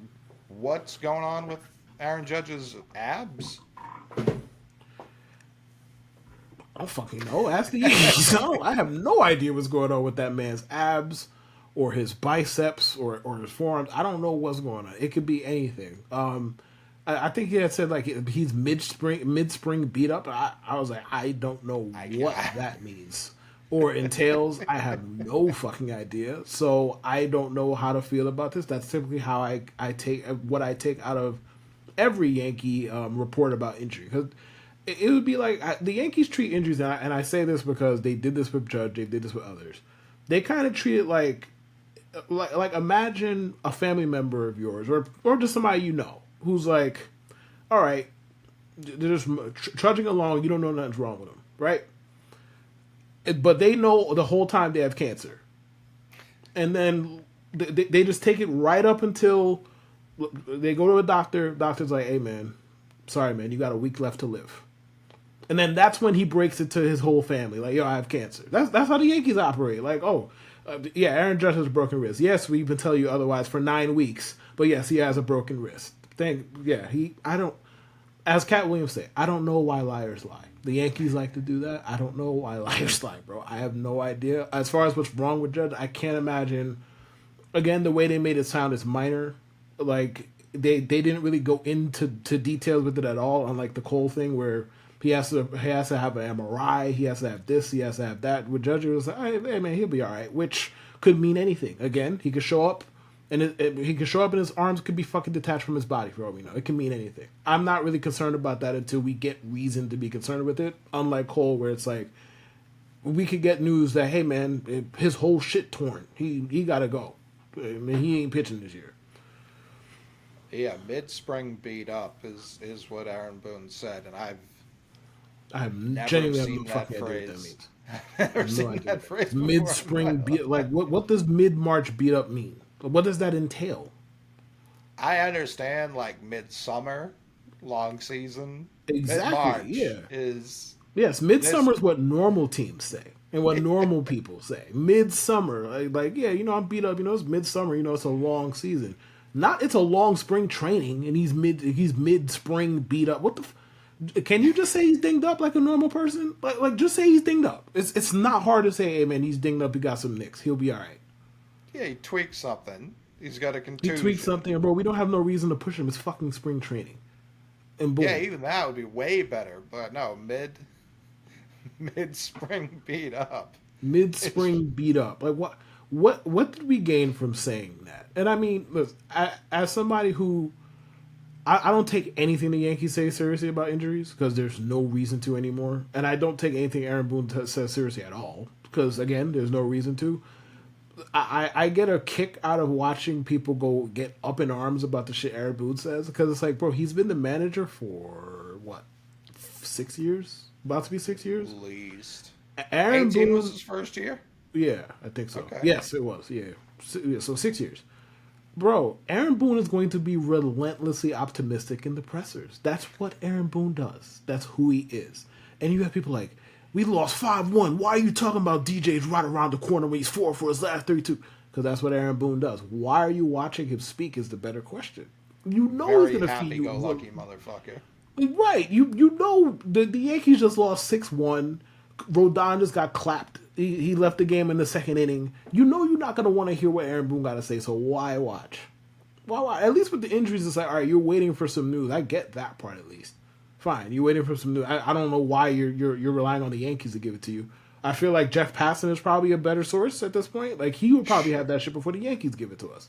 What's going on with Aaron Judge's abs? I don't fucking know. Ask the Yankees. I have no idea what's going on with that man's abs or his biceps or his forearms. I don't know what's going on. It could be anything. I think he had said like he's mid spring beat up. I was like, I don't know what that means or entails. I have no fucking idea. So I don't know how to feel about this. That's typically how I take what I take out of every Yankee report about injury. Because it would be like the Yankees treat injuries, and I say this because they did this with Judge, they did this with others. They kind of treat it like imagine a family member of yours or just somebody you know who's like, all right, they're just trudging along. You don't know nothing's wrong with them, right? But they know the whole time they have cancer, and then they just take it right up until they go to a doctor. Doctor's like, hey man, sorry man, you got a week left to live. And then that's when he breaks it to his whole family, like, yo, I have cancer. That's how the Yankees operate. Like, yeah, Aaron Judge has a broken wrist. Yes, we've been telling you otherwise for 9 weeks, but yes, he has a broken wrist. As Cat Williams said, I don't know why liars lie. The Yankees like to do that. I don't know why liars lie, bro. I have no idea. As far as what's wrong with Judge, I can't imagine. Again, the way they made it sound is minor. Like, they didn't really go into details with it at all, unlike the Cole thing where he has to have an MRI, he has to have this, he has to have that. With Judge, it was like, hey man, he'll be all right, which could mean anything. Again, he could show up, and he could show up, and his arms could be fucking detached from his body for all we know. It can mean anything. I'm not really concerned about that until we get reason to be concerned with it. Unlike Cole, where it's like we could get news that hey man, his whole shit torn. He gotta go. I mean, he ain't pitching this year. Yeah, mid-spring beat up is what Aaron Boone said, and I have genuinely seen no that fucking idea what that phrase. means. I've never No seen idea. that phrase before. Mid-spring beat, like what does mid-March beat up mean? What does that entail? I understand like midsummer, long season. Exactly. Mid-March Yeah. is Yes. Midsummer is what normal teams say and what normal people say. Midsummer, like yeah, I'm beat up. It's midsummer. It's a long season. Not it's a long spring training and he's mid-spring beat up. What the? Can you just say he's dinged up like a normal person? Like just say he's dinged up. It's not hard to say, hey man, he's dinged up. He got some nicks. He'll be all right. Yeah, he tweaked something. He's got a He contusion. tweaked something, bro. We don't have no reason to push him. It's fucking spring training. And boom. Yeah, even that would be way better. But no, mid-spring beat up. Mid-spring beat up. Like what did we gain from saying that? And I mean, look, as somebody who I don't take anything the Yankees say seriously about injuries because there's no reason to anymore, and I don't take anything Aaron Boone says seriously at all because again, there's no reason to. I get a kick out of watching people go get up in arms about the shit Aaron Boone says because it's like, bro, he's been the manager for what, 6 years? About to be 6 years. At least. Aaron 18 Boone was his first year? Yeah, I think so. Okay. Yes, it was. Yeah. So 6 years. Bro, Aaron Boone is going to be relentlessly optimistic in the pressers. That's what Aaron Boone does. That's who he is. And you have people like, we lost 5-1. Why are you talking about DJ's right around the corner when he's 4 for his last 32? Because that's what Aaron Boone does. Why are you watching him speak is the better question. You know Very he's going to feed you. happy-go-lucky motherfucker. Right. You know the Yankees just lost 6-1. Rodon just got clapped. He left the game in the second inning. You know you're not going to want to hear what Aaron Boone got to say, so why watch? Why? At least with the injuries, it's like, all right, you're waiting for some news. I get that part at least. Fine, you're waiting for some news. I don't know why you're relying on the Yankees to give it to you. I feel like Jeff Passan is probably a better source at this point. Like, he would probably have that shit before the Yankees give it to us.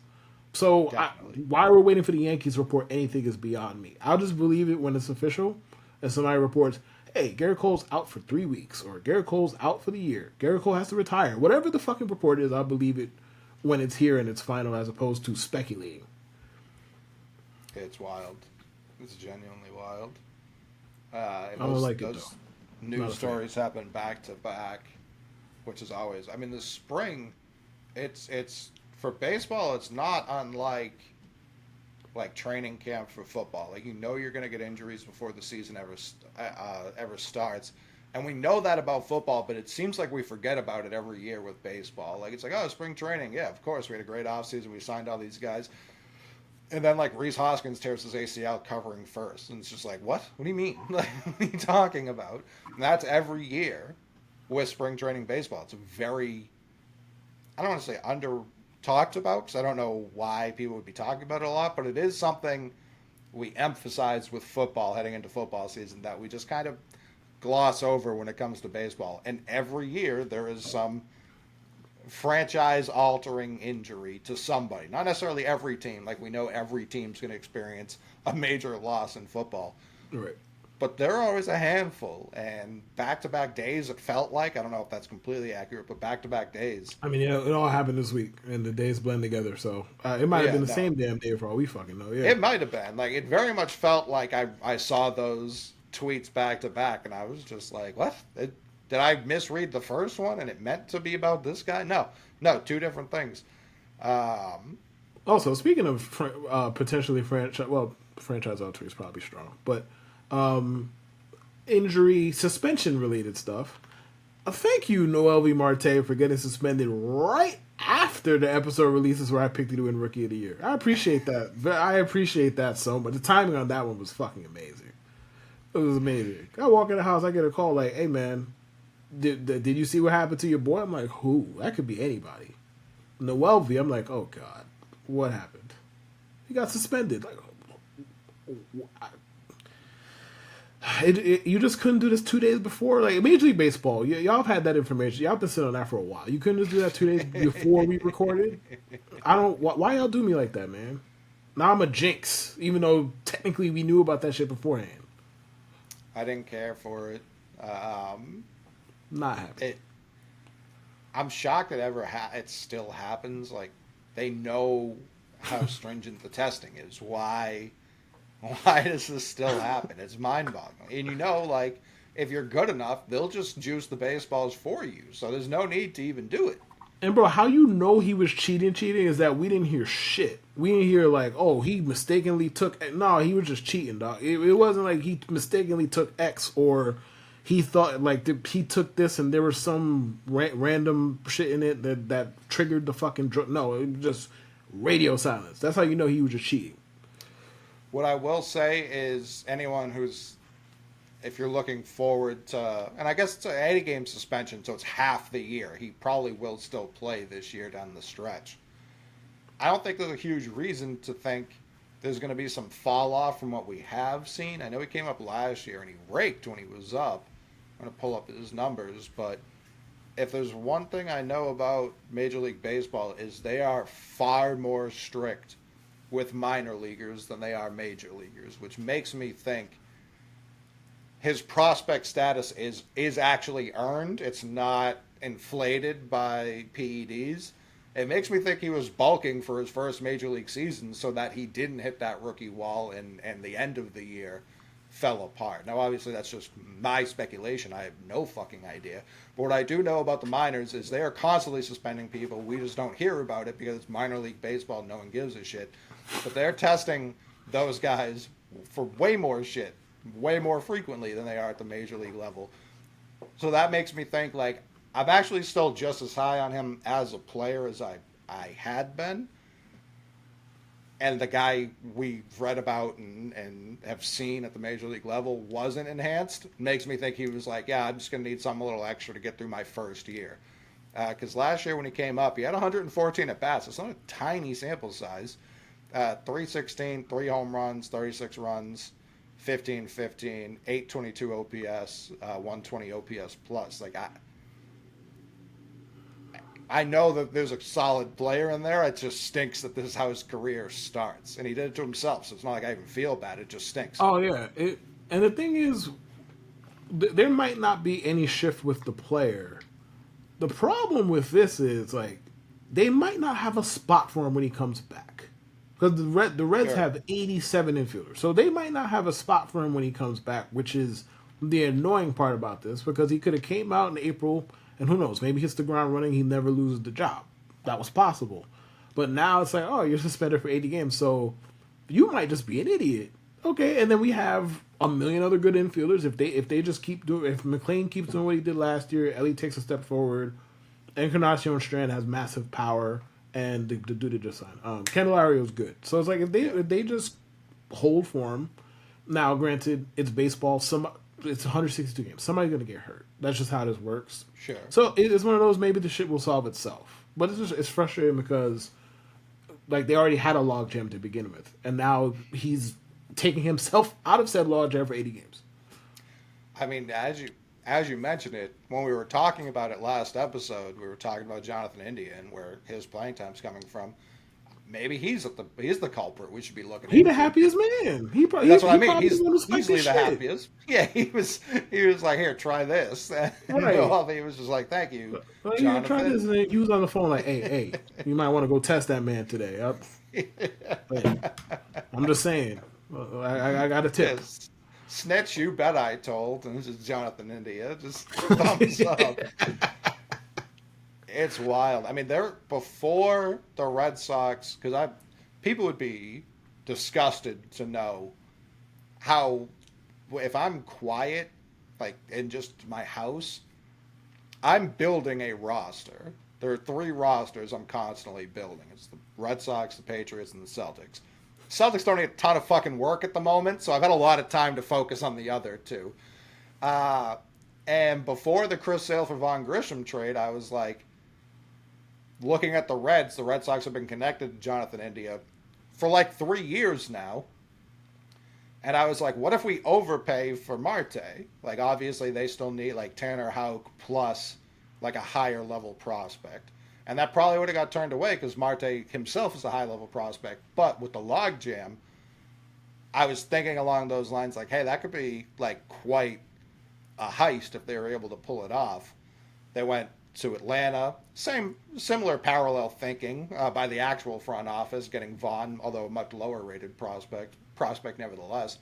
So Definitely. why we're waiting for the Yankees to report anything is beyond me. I'll just believe it when it's official and somebody reports, hey, Gerrit Cole's out for 3 weeks or Gerrit Cole's out for the year. Gerrit Cole has to retire. Whatever the fucking report is, I'll believe it when it's here and it's final as opposed to speculating. It's wild. It's genuinely wild. I And don't those like it those though. news stories happen back to back, which is always. I mean, the spring, it's for baseball. It's not unlike like training camp for football. Like you're going to get injuries before the season ever starts, and we know that about football. But it seems like we forget about it every year with baseball. Like it's like, oh, spring training. Yeah, of course we had a great offseason. We signed all these guys. And then like Reese Hoskins tears his ACL covering first, and it's just like, what? What do you mean? Like, what are you talking about? And that's every year with spring training baseball. It's a very, I don't want to say under talked about because I don't know why people would be talking about it a lot, but it is something we emphasize with football heading into football season that we just kind of gloss over when it comes to baseball. And every year there is some franchise altering injury to somebody. Not necessarily every team. Like we know every team's going to experience a major loss in football. Right. But there are always a handful. And back to back days, it felt like, I don't know if that's completely accurate, but back to back days. I mean, yeah, it all happened this week, and the days blend together. So it might have Yeah, been the no. same damn day for all we fucking know. Yeah. It might have been. Like, it very much felt like I saw those tweets back to back, and I was just like, what? Did I misread the first one and it meant to be about this guy? No, no, two different things. Um, Also, speaking of potentially franchise alter is probably strong, but injury suspension related stuff. Thank you, Noel V. Marte, for getting suspended right after the episode releases where I picked you to win Rookie of the Year. I appreciate that. I appreciate that so much. The timing on that one was fucking amazing. It was amazing. I walk in the house, I get a call like, "Hey man, did you see what happened to your boy?" I'm like, "Who? That could be anybody." Noel V. I'm like, "Oh God, what happened?" He got suspended. Like, you just couldn't do this 2 days before, like Major League Baseball. Y'all have had that information. Y'all been sitting on that for a while. You couldn't just do that 2 days before we recorded. I don't. Why y'all do me like that, man? Now I'm a jinx, even though technically we knew about that shit beforehand. I didn't care for it. Not happy. I'm shocked it still happens. Like they know how stringent the testing is. Why does this still happen? It's mind-boggling. And like if you're good enough, they'll just juice the baseballs for you. So there's no need to even do it. And bro, how you know he was cheating is that we didn't hear shit. We didn't hear like, oh, he mistakenly took. No, he was just cheating, dog. It wasn't like he mistakenly took X or he thought like he took this and there was some random shit in it that triggered the fucking drug. No, it was just radio silence. That's how you know he was just cheating. What I will say is anyone if you're looking forward to, and I guess it's an 80-game suspension, so it's half the year. He probably will still play this year down the stretch. I don't think there's a huge reason to think there's going to be some fall off from what we have seen. I know he came up last year and he raked when he was up. I'm going to pull up his numbers, but if there's one thing I know about Major League Baseball is they are far more strict with minor leaguers than they are major leaguers, which makes me think his prospect status is actually earned. It's not inflated by PEDs. It makes me think he was bulking for his first major league season so that he didn't hit that rookie wall and the end of the year fell apart. Now, obviously, that's just my speculation. I have no fucking idea. But what I do know about the minors is they are constantly suspending people. We just don't hear about it because it's minor league baseball. No one gives a shit. But they're testing those guys for way more shit, way more frequently than they are at the major league level. So that makes me think, like, I'm actually still just as high on him as a player as I had been. And the guy we've read about and have seen at the major league level wasn't enhanced. Makes me think he was like, yeah, I'm just going to need something a little extra to get through my first year. Because last year when he came up, he had 114 at-bats. It's not a tiny sample size. 316, 3 home runs, 36 runs, 15-15, 822 OPS, 120 OPS plus. Like, I know that there's a solid player in there. It just stinks that this is how his career starts. And he did it to himself, so it's not like I even feel bad. It just stinks. Oh yeah, and the thing is, there might not be any shift with the player. The problem with this is like they might not have a spot for him when he comes back because the Reds Sure. have 87 infielders, so they might not have a spot for him when he comes back, which is the annoying part about this because he could have came out in April and who knows, maybe hits the ground running, he never loses the job. That was possible, but now it's like, oh, you're suspended for 80 games, so you might just be an idiot. Okay, and then we have a million other good infielders. If they just keep doing, if McLean keeps doing what he did last year, Ellie takes a step forward. Encarnacion Strand has massive power, and the dude that just signed, Candelario's good. So it's like if they just hold form. Now, granted, it's baseball. It's 162 games. Somebody's gonna get hurt. That's just how this works. Sure. So it's one of those. Maybe the shit will solve itself. But it's frustrating because like they already had a logjam to begin with, and now he's taking himself out of said logjam for 80 games. I mean, as you mentioned it, when we were talking about it last episode, we were talking about Jonathan India and where his playing time's coming from. Maybe he's the culprit. We should be looking He the into. happiest man. That's what I mean. probably He's the one who spiked easily this the shit. happiest. Yeah, he was like, here, try this. And Right. he was just like, thank you, Like, yeah, try this. Jonathan. And he was on the phone like, hey, you might want to go test that man today. Hey, I'm just saying. I got a tip. Yes. Snitch, you bet I told. And this is Jonathan India. Just thumbs up. It's wild. I mean, they're before the Red Sox because I people would be disgusted to know how if I'm quiet, like in just my house, I'm building a roster. There are three rosters I'm constantly building. It's the Red Sox, the Patriots, and the Celtics. Celtics don't need a ton of fucking work at the moment, so I've had a lot of time to focus on the other two. Uh, and before the Chris Sale for Von Grisham trade, I was like, looking at the Reds, the Red Sox have been connected to Jonathan India for like 3 years now. And I was like, what if we overpay for Marte? Like, obviously, they still need like Tanner Houck plus like a higher level prospect. And that probably would have got turned away because Marte himself is a high level prospect. But with the logjam, I was thinking along those lines like, hey, that could be like quite a heist if they were able to pull it off. They went to Atlanta. Similar parallel thinking by the actual front office, getting Vaughn, although a much lower rated prospect nevertheless.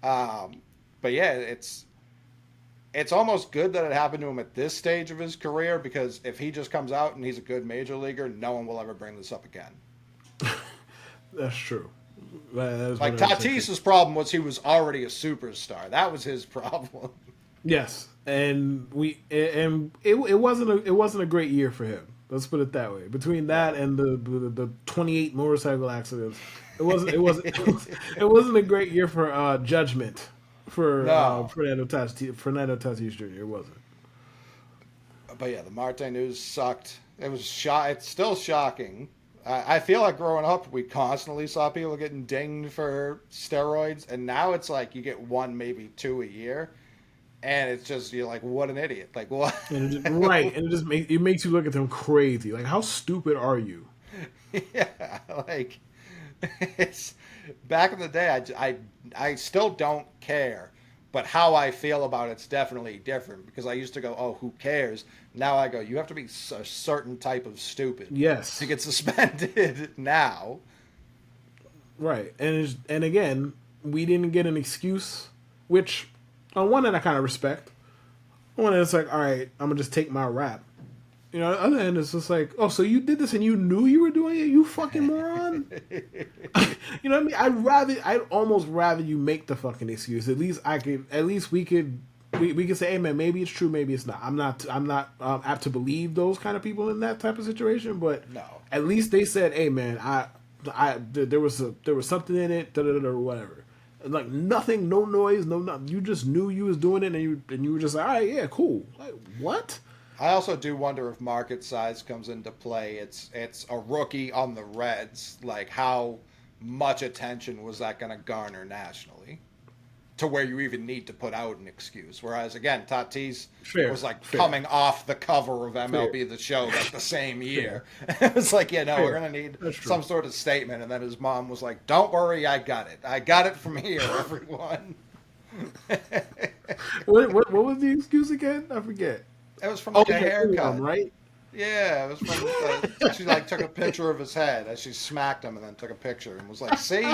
But yeah, it's almost good that it happened to him at this stage of his career because if he just comes out and he's a good major leaguer, no one will ever bring this up again. That's true. That is Like 100% true. Tatis's problem was he was already a superstar. That was his problem. Yes, and it wasn't a great year for him. Let's put it that way. Between that and the 28 motorcycle accidents, it wasn't a great year for judgment for No. Fernando Tatis Jr. It wasn't. But yeah, the Marte news sucked. It's still shocking. I feel like growing up, we constantly saw people getting dinged for steroids, and now it's like you get one, maybe two a year, and it's just you're like, what an idiot! Like what? And right, and it makes you look at them crazy. Like, how stupid are you? Yeah, like it's back in the day. I still don't care, but how I feel about it's definitely different because I used to go, oh, who cares? Now I go, you have to be a certain type of stupid Yes, to get suspended now. right, and again, we didn't get an excuse, which on one end I kind of respect. On one end it's like, all right, I'm gonna just take my rap. You know, on the other end it's just like, oh, so you did this and you knew you were doing it, you fucking moron. You know what I mean? I'd almost rather you make the fucking excuse. At least we could say, hey man, maybe it's true, maybe it's not. I'm not apt to believe those kind of people in that type of situation, but No. at least they said, hey man, there was something in it, or whatever. Like nothing, no noise, no nothing. You just knew you was doing it, and you were just like, all right, yeah, cool. Like what? I also do wonder if market size comes into play. It's a rookie on the Reds. Like how much attention was that going to garner nationally? to where you even need to put out an excuse. Whereas again, Tatis Fair, was like fair, coming off the cover of fair, MLB The Show like the same fair, year. It was like, yeah, no, we're fair. gonna need That's true. some sort of statement. And then his mom was like, "Don't worry, I got it. I got it from here, everyone." What was the excuse again? I forget. It was from Oh like a yeah, haircut. right? Yeah, it was from. She like took a picture of his head as she smacked him, and then took a picture and was like, "See,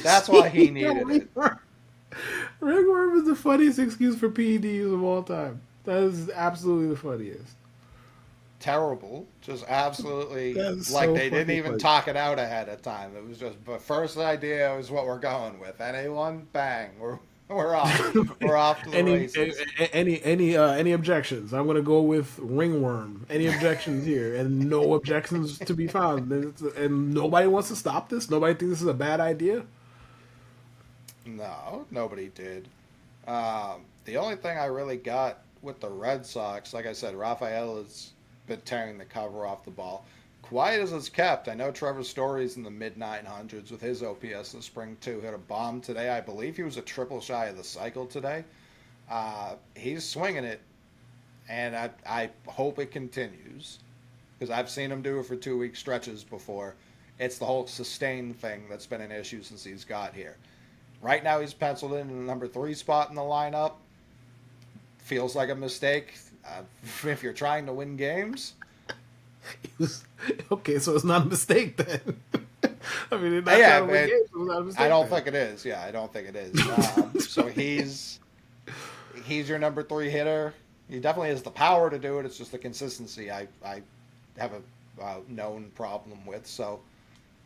that's why he needed it." Ringworm is the funniest excuse for PEDs of all time. That is absolutely the funniest. Terrible, just absolutely That is like so they didn't fucking even funny. talk it out ahead of time. It was just the first idea is what we're going with. Anyone, bang, we're off. We're off to the any races. any objections? I'm gonna go with ringworm. Any objections here? And no objections to be found. And nobody wants to stop this. Nobody thinks this is a bad idea. No, nobody did. The only thing I really got with the Red Sox, like I said, Rafael has been tearing the cover off the ball. Quiet as it's kept. I know Trevor Story's in the mid 900s with his OPS in the spring too. Hit a bomb today. I believe he was a triple shy of the cycle today. He's swinging it, and I hope it continues because I've seen him do it for 2 week stretches before. It's the whole sustain thing that's been an issue since he's got here. Right now, he's penciled in the number 3 spot in the lineup. Feels like a mistake. If you're trying to win games, Okay, so it's not a mistake then. I mean, it's not yeah, trying to win games, so it's not a mistake. I don't then. think it is. Yeah, I don't think it is. So he's your number 3 hitter. He definitely has the power to do it. It's just the consistency I have a known problem with. So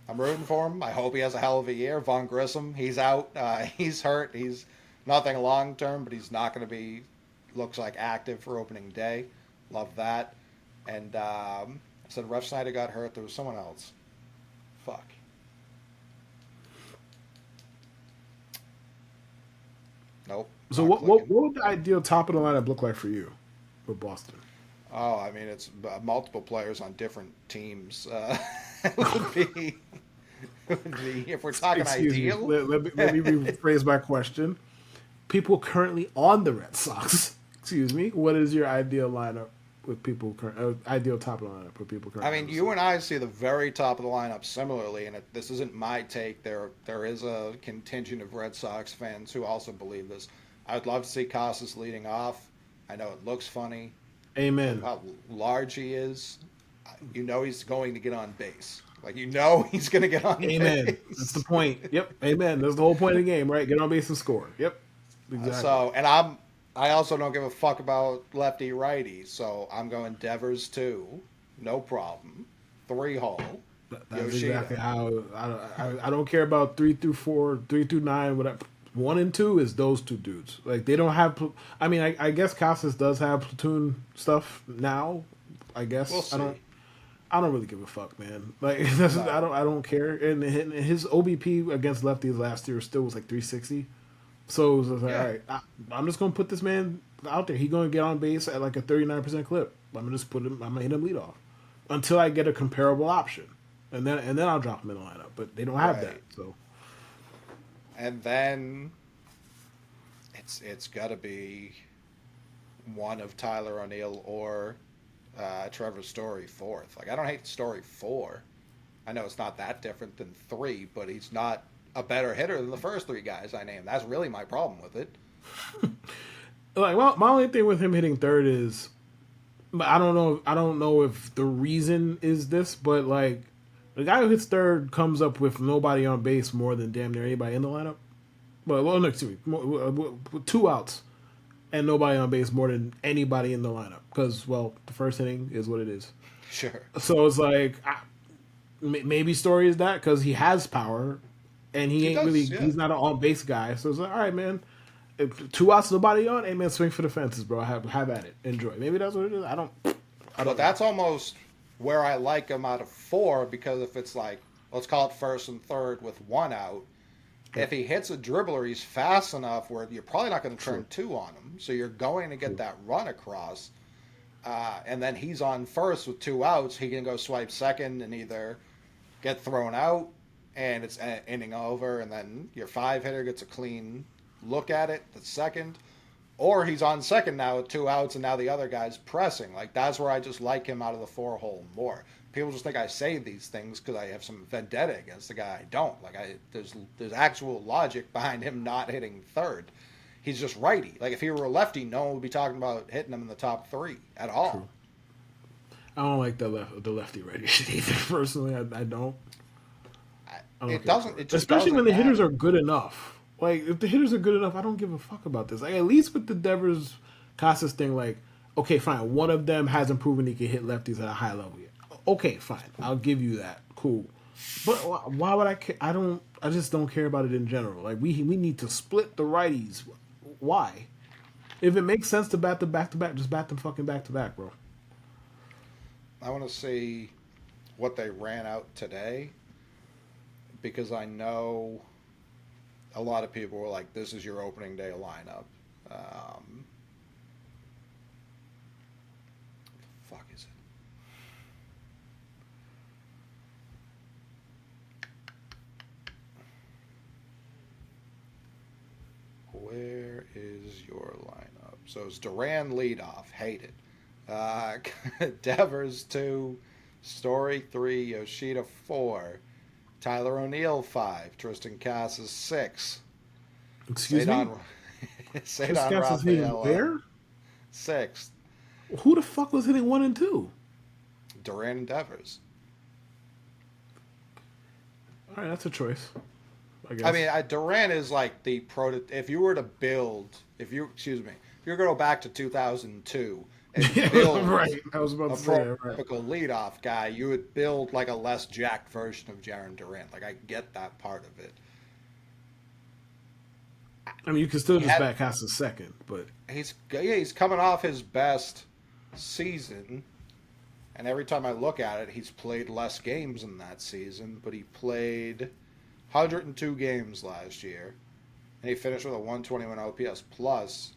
I'm rooting for him. I hope he has a hell of a year. Von Grissom, he's out. He's hurt. He's nothing long term, but he's not going to be, looks like, active for opening day. Love that. And I said Ref Snyder got hurt. There was someone else. Fuck. Nope. So Not what clicking. would the ideal top of the lineup look like for you with Boston? Oh, I mean, it's multiple players on different teams. It would be, if we're talking Excuse me. ideal. Let me rephrase my question. People currently on the Red Sox. Excuse me. What is your ideal lineup with people? Ideal top of the lineup with people currently. I mean, you and I see the very top of the lineup similarly, and this isn't my take. There is a contingent of Red Sox fans who also believe this. I would love to see Casas leading off. I know it looks funny. Amen. How large he is. You know he's going to get on base. Like, you know he's going to get on Amen. base. That's the point. Yep. Amen. That's the whole point of the game, right? Get on base and score. Yep. Exactly. So, and I also don't give a fuck about lefty righty. So I'm going Devers 2, no problem. 3 hole. That's Yoshida. exactly how I don't care about 3 through 4, 3 through 9, whatever. 1 and 2 is those two dudes. Like, they don't have. I mean, I guess Casas does have platoon stuff now. I guess We'll see. I don't really give a fuck, man. Like, that's, No. I don't care. And his OBP against lefties last year still was like 360. So it was like, Yeah. all right, I'm just gonna put this man out there. He's gonna get on base at like a 39% clip. I'm gonna just put him. I'm gonna hit him leadoff until I get a comparable option, and then I'll drop him in the lineup. But they don't have Right. that. So And then it's got to be one of Tyler O'Neill or Trevor Story 4th. Like, I don't hate Story 4. I know it's not that different than 3, but he's not a better hitter than the first 3 guys I named. That's really my problem with it. like, well, my only thing with him hitting third is, but I don't know. I don't know if the reason is this, but like the guy who hits third comes up with nobody on base more than damn near anybody in the lineup. Well, no, excuse me, with 2 outs and nobody on base more than anybody in the lineup. Because, well, the first inning is what it is. Sure. So it's like, maybe Story is that because he has power and he ain't does, really, yeah. he's not an on base guy. So it's like, all right, man, if 2 outs, nobody on, hey, man, swing for the fences, bro. Have at it. Enjoy. Maybe that's what it is. I don't But know. that's almost where I like him out of 4, because if it's like, let's call it first and third with 1 out, if he hits a dribbler, he's fast enough where you're probably not going to turn 2 on him. So you're going to get that run across. And then he's on first with 2 outs. He can go swipe second and either get thrown out and it's inning over. And then your 5 hitter gets a clean look at it the second, or he's on second now with 2 outs, and now the other guy's pressing. Like, that's where I just like him out of the 4 hole more. People just think I say these things because I have some vendetta against the guy. I don't. Like, there's actual logic behind him not hitting third. He's just righty. Like, if he were a lefty, no one would be talking about hitting him in the top 3 at all. True. I don't like the lefty righty shit either. Personally, I don't. It doesn't. It just especially doesn't when the matter. hitters are good enough. Like, if the hitters are good enough, I don't give a fuck about this. Like, at least with the Devers Casas thing, like, okay, fine, one of them hasn't proven he can hit lefties at a high level yet. Okay, fine, I'll give you that. Cool. But why would I care? I just don't care about it in general. Like, we need to split the righties. Why? If it makes sense to bat them back to back, just bat them fucking back to back, bro. I want to see what they ran out today, because I know a lot of people were like, "This is your opening day lineup." Fuck is it? Where is your lineup? So it's Duran leadoff. Hate it. Devers 2, Story 3, Yoshida 4, Tyler O'Neill 5, Tristan Casas 6. Excuse me? Cedar Casas hitting Rafaela where? 6th. Who the fuck was hitting 1 and 2? Duran and Devers. All right, that's a choice. I guess. I mean, Duran is like the if you were to build, if you were going to go back to 2002 and build right. I was about to say that, right. typical leadoff guy, you would build like a less jacked version of Jarren Duran. Like, I get that part of it. I mean, you can still just back Casas second, but he's coming off his best season, and every time I look at it, he's played less games in that season, but he played 102 games last year, and he finished with a 121 OPS plus.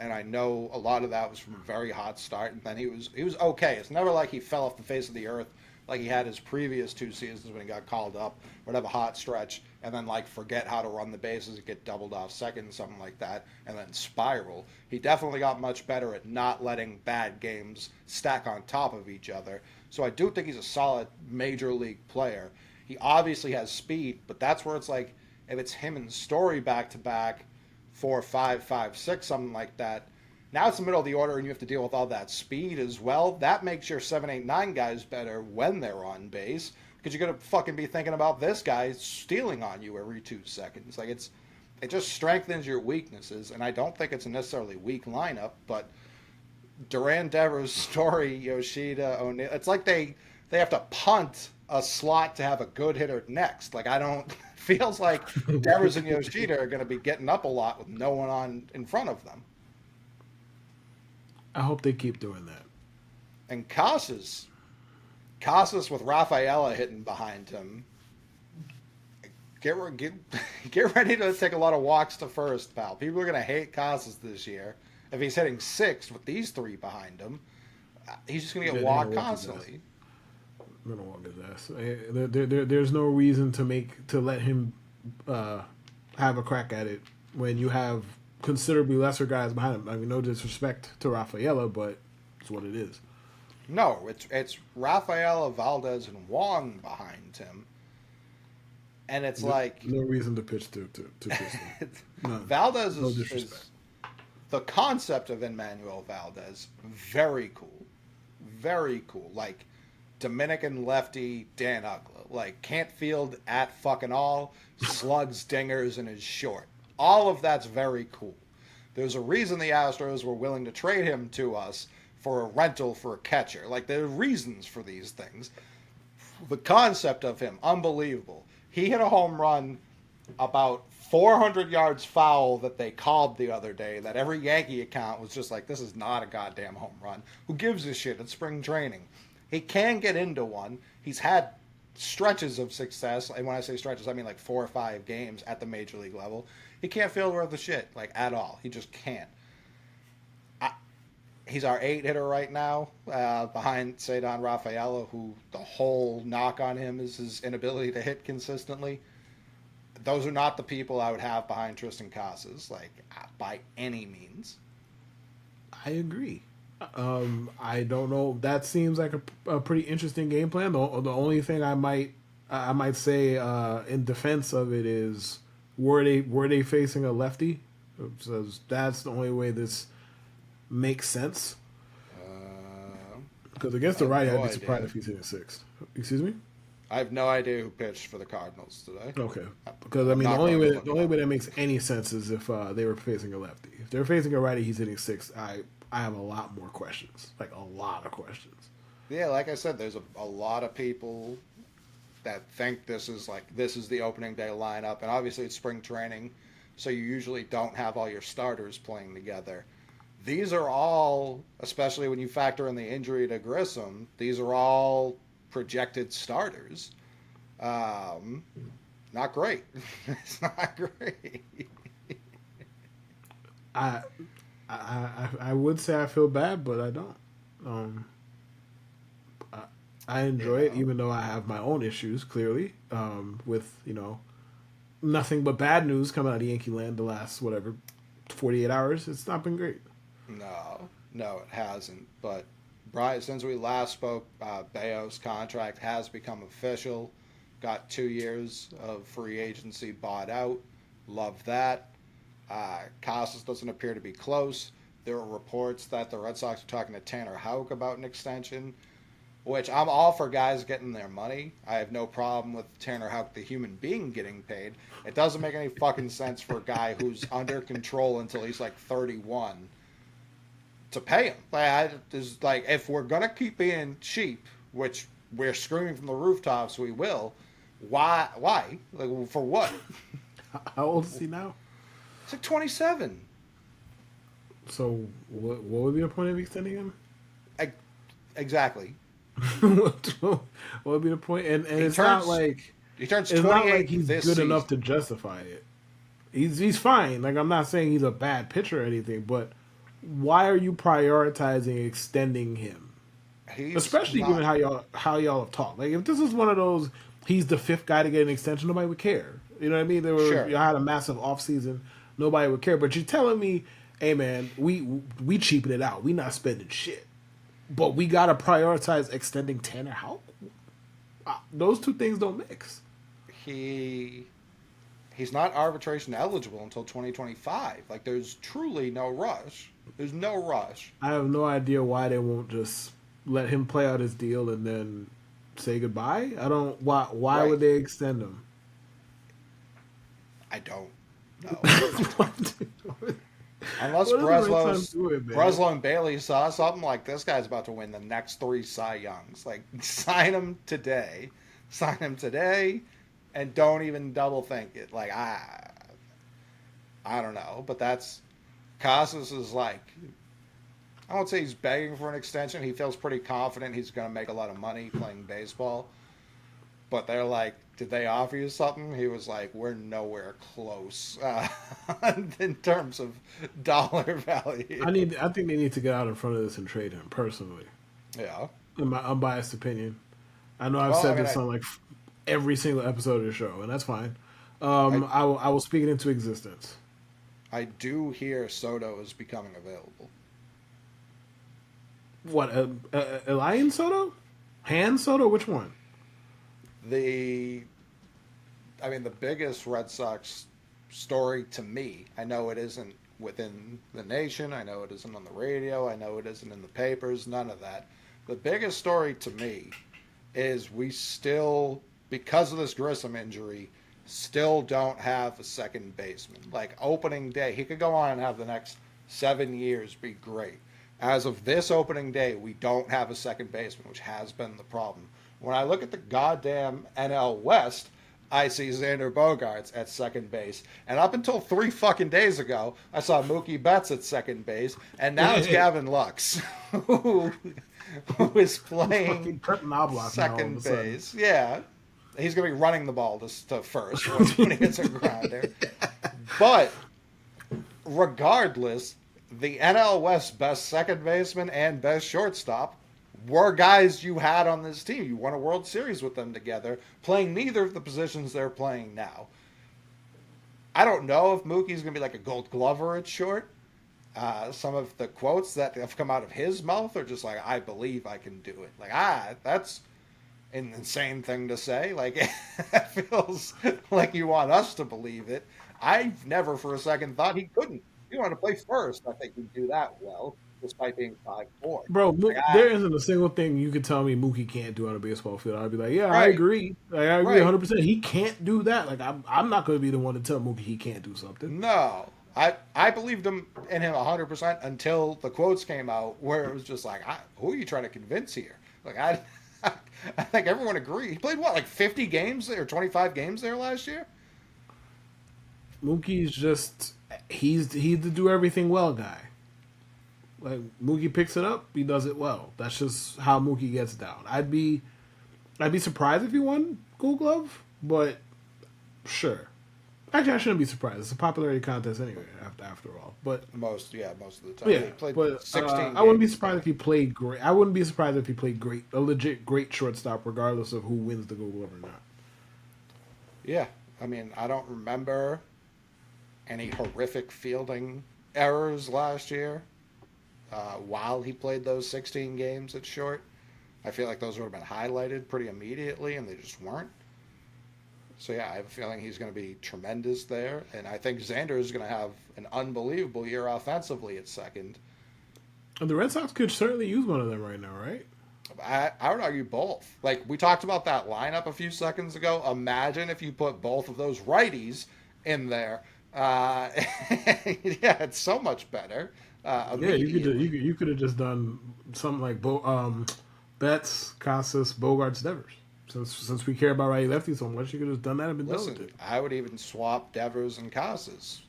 And I know a lot of that was from a very hot start, and then he was okay. It's never like he fell off the face of the earth like he had his previous 2 seasons when he got called up, would have a hot stretch, and then like forget how to run the bases and get doubled off second, something like that, and then spiral. He definitely got much better at not letting bad games stack on top of each other. So I do think he's a solid major league player. He obviously has speed, but that's where it's like, if it's him and Story back to back, 4, 5, 5, 6, something like that. Now it's the middle of the order, and you have to deal with all that speed as well. That makes your 7, 8, 9 guys better when they're on base, because you're gonna fucking be thinking about this guy stealing on you every 2 seconds. Like, it just strengthens your weaknesses, and I don't think it's a necessarily weak lineup. But Duran, Devers, Story, Yoshida, O'Neill. It's like they have to punt a slot to have a good hitter next. Like, I don't. Feels like Devers and Yoshida are going to be getting up a lot with no one on in front of them. I hope they keep doing that. And Casas with Rafaela hitting behind him. Get ready to take a lot of walks to first, pal. People are going to hate Casas this year. If he's hitting 6th with these 3 behind him, he's just going to get walked constantly. I'm gonna walk his ass. There's no reason to let him have a crack at it when you have considerably lesser guys behind him. I mean, no disrespect to Rafaela, but it's what it is. No, it's Rafaela, Valdez, and Wong behind him, and it's no reason to pitch to Tristan. No, Valdez no is the concept of Emmanuel Valdez. Very cool, very cool. Like, Dominican lefty Dan Uggla. Like, can't field at fucking all, slugs dingers, and is short. All of that's very cool. There's a reason the Astros were willing to trade him to us for a rental for a catcher. Like, there are reasons for these things. The concept of him, unbelievable. He hit a home run about 400 yards foul that they called the other day, that every Yankee account was just like, this is not a goddamn home run. Who gives a shit? It's spring training. He can get into one. He's had stretches of success, and when I say stretches, I mean like 4 or 5 games at the major league level. He can't field worth a shit, like, at all. He just can't. He's our 8 hitter right now, behind Cedar Rafaela, who the whole knock on him is his inability to hit consistently. those are not the people I would have behind Tristan Casas, like by any means. I agree. I don't know. That seems like a pretty interesting game plan. The only thing I might say in defense of it is were they facing a lefty? So that's the only way this makes sense. Because against I the have righty, no I'd be idea. surprised if he's hitting sixth. Excuse me. I have no idea who pitched for the Cardinals today. Okay. Because I I'm mean, not the only going to way look the it only up. way that makes any sense is if they were facing a lefty. If they're facing a righty, he's hitting sixth. I have a lot more questions. Like a lot of questions. Yeah, like I said, there's a lot of people that think this is the opening day lineup, and obviously it's spring training, so you usually don't have all your starters playing together. These are all, especially when you factor in the injury to Grissom, these are all projected starters. Um, Not great. It's not great. I I would say I feel bad, but I don't. Um, I enjoy it, Yeah. even though I have my own issues. Clearly, with nothing but bad news coming out of Yankee land the last 48 hours. It's not been great. No, it hasn't. But Brian, since we last spoke, Bayo's contract has become official. Got 2 years of free agency bought out. Love that. Casas doesn't appear to be close. There are reports that the Red Sox are talking to Tanner Houck about an extension, which I'm all for guys getting their money. I have no problem with Tanner Houck, the human being, getting paid. It doesn't make any fucking sense for a guy who's under control until he's like 31 to pay him. If we're gonna keep being cheap, which we're screaming from the rooftops, we will. Why? Like, for what? How old is he now? It's like 27. So what would be the point of extending him? Exactly. What would be the point? And it's not like He turns it's 28 not like he's this good season. enough to justify it. He's fine. Like I'm not saying he's a bad pitcher or anything, but why are you prioritizing extending him? He's Especially not- given how y'all have talked. Like if this is one of those, he's the fifth guy to get an extension, nobody would care. You know what I mean? Sure. You had a massive offseason, nobody would care. But you're telling me, hey man, we cheapen it out. We not spending shit, but we gotta prioritize extending Tanner Houck. Those two things don't mix. he's not arbitration eligible until 2025. Like, there's truly no rush. There's no rush. I have no idea why they won't just let him play out his deal and then say goodbye. I don't. Why Right. would they extend him? I don't know. What Unless is the right time to do it, man? Breslow and Bailey saw something like, this guy's about to win the next 3 Cy Youngs. Like, sign him today. Sign him today, and don't even double think it. Like, I don't know. But Casas is like, I won't say he's begging for an extension. He feels pretty confident he's going to make a lot of money playing baseball. But they're like, did they offer you something? He was like, we're nowhere close in terms of dollar value. I think they need to get out in front of this and trade him personally. Yeah. In my unbiased opinion, I know I've Well, said I mean, this on like every single episode of the show, and that's fine. I will speak it into existence. I do hear Soto is becoming available. What? Elian Soto? Han Soto? Which one? The biggest Red Sox story to me, I know it isn't within the nation, I know it isn't on the radio, I know it isn't in the papers, none of that. The biggest story to me is we still, because of this Grissom injury, still don't have a second baseman. Like, opening day, he could go on and have the next 7 years be great. As of this opening day, we don't have a second baseman, which has been the problem. When I look at the goddamn NL West, I see Xander Bogaerts at second base. And up until 3 fucking days ago, I saw Mookie Betts at second base. And now it's Gavin Lux, who is playing Curtin Knobloch second base. Yeah. He's going to be running the ball to first when he hits a grounder. But regardless, the NL West best second baseman and best shortstop were guys you had on this team. You won a World Series with them together, playing neither of the positions they're playing now. I don't know if Mookie's going to be like a Gold Glover at short. Some of the quotes that have come out of his mouth are just like, "I believe I can do it." Like, that's an insane thing to say. Like, it feels like you want us to believe it. I've never for a second thought he couldn't. He wanted to play first. I think he'd do that well, despite being 5'4". Bro, Like, there isn't a single thing you could tell me Mookie can't do on a baseball field. I'd be like, yeah, I right, agree. Like, I agree right. 100%. He can't do that. Like, I'm not going to be the one to tell Mookie he can't do something. No, I believed him in him 100% until the quotes came out where it was just like, who are you trying to convince here? Like I think everyone agreed. He played what, like 50 games there or 25 games there last year? Mookie's just he's the do everything well guy. Like Mookie picks it up, he does it well. That's just how Mookie gets down. I'd be surprised if he won Gold Glove, but sure. Actually, I shouldn't be surprised. It's a popularity contest anyway. After all, but Most of the time. yeah, He played but 16 games. I wouldn't be surprised if he played great. I wouldn't be surprised if he played great, a legit great shortstop, regardless of who wins the Gold Glove or not. Yeah, I mean, I don't remember any horrific fielding errors last year while he played those 16 games at short. I feel like those would have been highlighted pretty immediately, and they just weren't. So yeah, I have a feeling he's going to be tremendous there, and I think Xander is going to have an unbelievable year offensively at second. And the Red Sox could certainly use one of them right now, right? I would argue both. Like we talked about that lineup a few seconds ago. Imagine if you put both of those righties in there. Yeah, it's so much better. Yeah, you could have just done something like Betts, Casas, Bogarts, Devers. Since we care about righty lefty so much, you could have done that and been done with Listen, it. I would even swap Devers and Casas,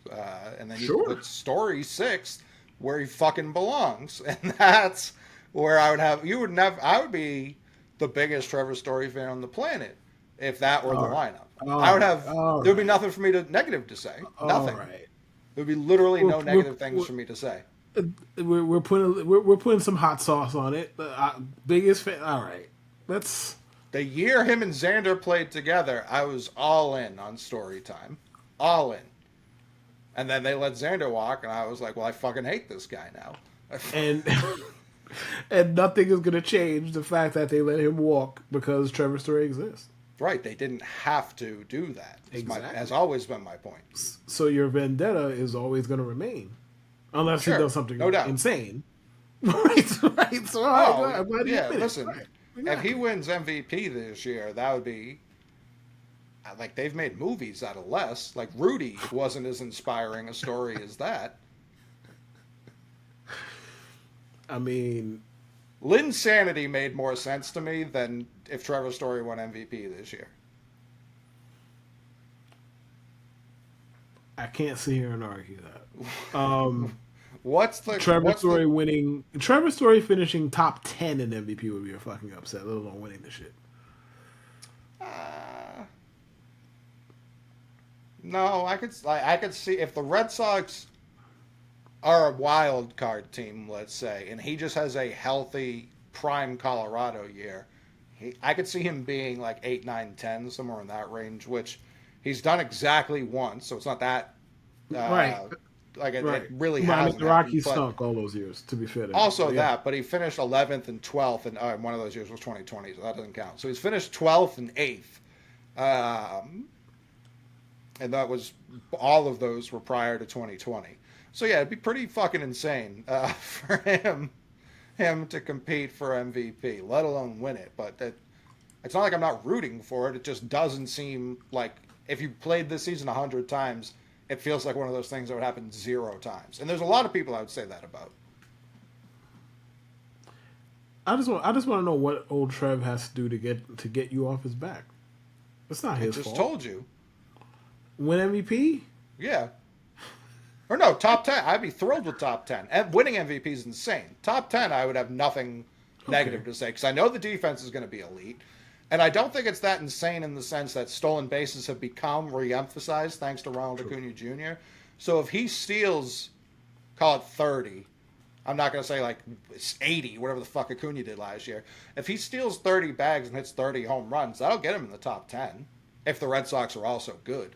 and then you Sure. put Story sixth where he fucking belongs, and that's where I would have. You would never. I would be the biggest Trevor Story fan on the planet if that were the All right. lineup. All I would right. have. All There would be right. nothing for me to negative to say. All Nothing. right. There would be literally no negative things we're, for me to say. we're putting some hot sauce on it. Biggest fan. All right. Let's. The year him and Xander played together, I was all in on story time. All in. And then they let Xander walk, and I was like, well, I fucking hate this guy now. And and nothing is going to change the fact that they let him walk because Trevor Story exists. Right, they didn't have to do that. Exactly. Has always been my point. So your vendetta is always going to remain, unless Sure, he does something no doubt. insane. Right, right. So I'm glad you yeah, admit it. listen, Right. if Exactly. he wins MVP this year, that would be like they've made movies out of less. Like Rudy wasn't as inspiring a story as that. I mean, Linsanity made more sense to me than if Trevor Story won MVP this year. I can't sit here and argue that. What's the Trevor what's Story the winning, Trevor Story finishing top 10 in MVP would be a fucking upset, let alone winning the shit. No, I could see if the Red Sox are a wild card team, let's say, and he just has a healthy prime Colorado year. I could see him being like 8, 9, 10, somewhere in that range, which he's done exactly once, so it's not that Right. like Right. it really But I mean, hasn't the Rockies happened, stunk all those years, to be fair to him. also So, yeah. that, but he finished 11th and 12th, and one of those years was 2020, so that doesn't count. So he's finished 12th and 8th, and that was all of those were prior to 2020. So yeah, it'd be pretty fucking insane for him to compete for MVP, let alone win it. But it's not like I'm not rooting for it. It just doesn't seem like if you played this season 100 times, it feels like one of those things that would happen 0 times. And there's a lot of people I would say that about. I just want to know what old Trev has to do to get you off his back. It's not I his just fault. told you. Win MVP? Yeah. Or no, top 10. I'd be thrilled with top 10. And winning MVP is insane. Top 10, I would have nothing negative to say because I know the defense is going to be elite. And I don't think it's that insane in the sense that stolen bases have become re-emphasized thanks to Ronald Acuna Jr. So if he steals, call it 30, I'm not going to say like it's 80, whatever the fuck Acuna did last year. If he steals 30 bags and hits 30 home runs, that'll get him in the top 10 if the Red Sox are also good.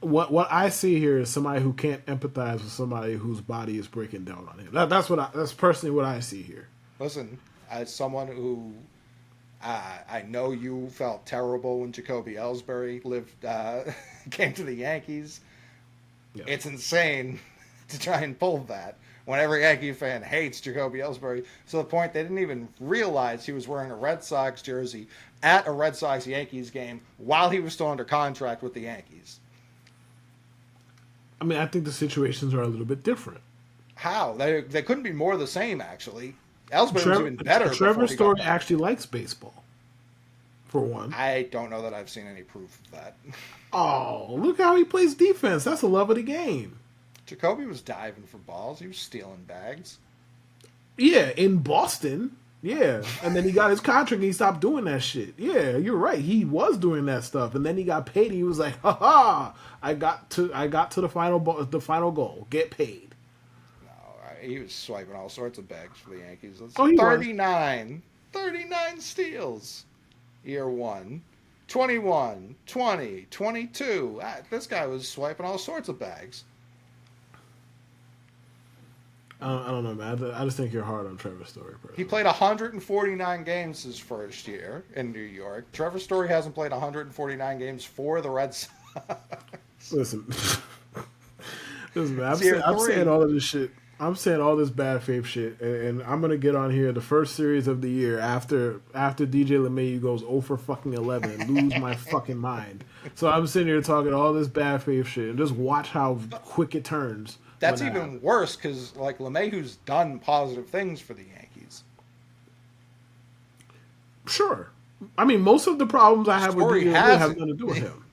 what I see here is somebody who can't empathize with somebody whose body is breaking down on him. That's personally what I see here. Listen, as someone who I know you felt terrible when Jacoby Ellsbury came to the Yankees. Yeah. It's insane to try and pull that when every Yankee fan hates Jacoby Ellsbury to the point they didn't even realize he was wearing a Red Sox jersey at a Red Sox Yankees game while he was still under contract with the Yankees. I mean, I think the situations are a little bit different. How? They couldn't be more the same, actually. Ellsbury was even better. Trevor Story actually likes baseball, for one. I don't know that I've seen any proof of that. Oh, look how he plays defense. That's the love of the game. Jacoby was diving for balls. He was stealing bags. Yeah, in Boston. Yeah. And then he got his contract and he stopped doing that shit. Yeah, you're right. He was doing that stuff. And then he got paid. He was like, ha, I got to the final goal. Get paid. No, he was swiping all sorts of bags for the Yankees. That's Oh, he 39 steals. Year one. 21, 20, 22. This guy was swiping all sorts of bags. I don't know, man. I just think you're hard on Trevor Story. Personally. He played 149 games his first year in New York. Trevor Story hasn't played 149 games for the Red Sox. Listen, man, I'm saying all of this shit. I'm saying all this bad faith shit, and I'm gonna get on here the first series of the year after DJ LeMahieu goes 0 for fucking 11 and lose my fucking mind. So I'm sitting here talking all this bad faith shit and just watch how quick it turns. That's even worse because like LeMahieu's done positive things for the Yankees. Sure, I mean most of the problems I have with DJ LeMahieu have nothing to do with him.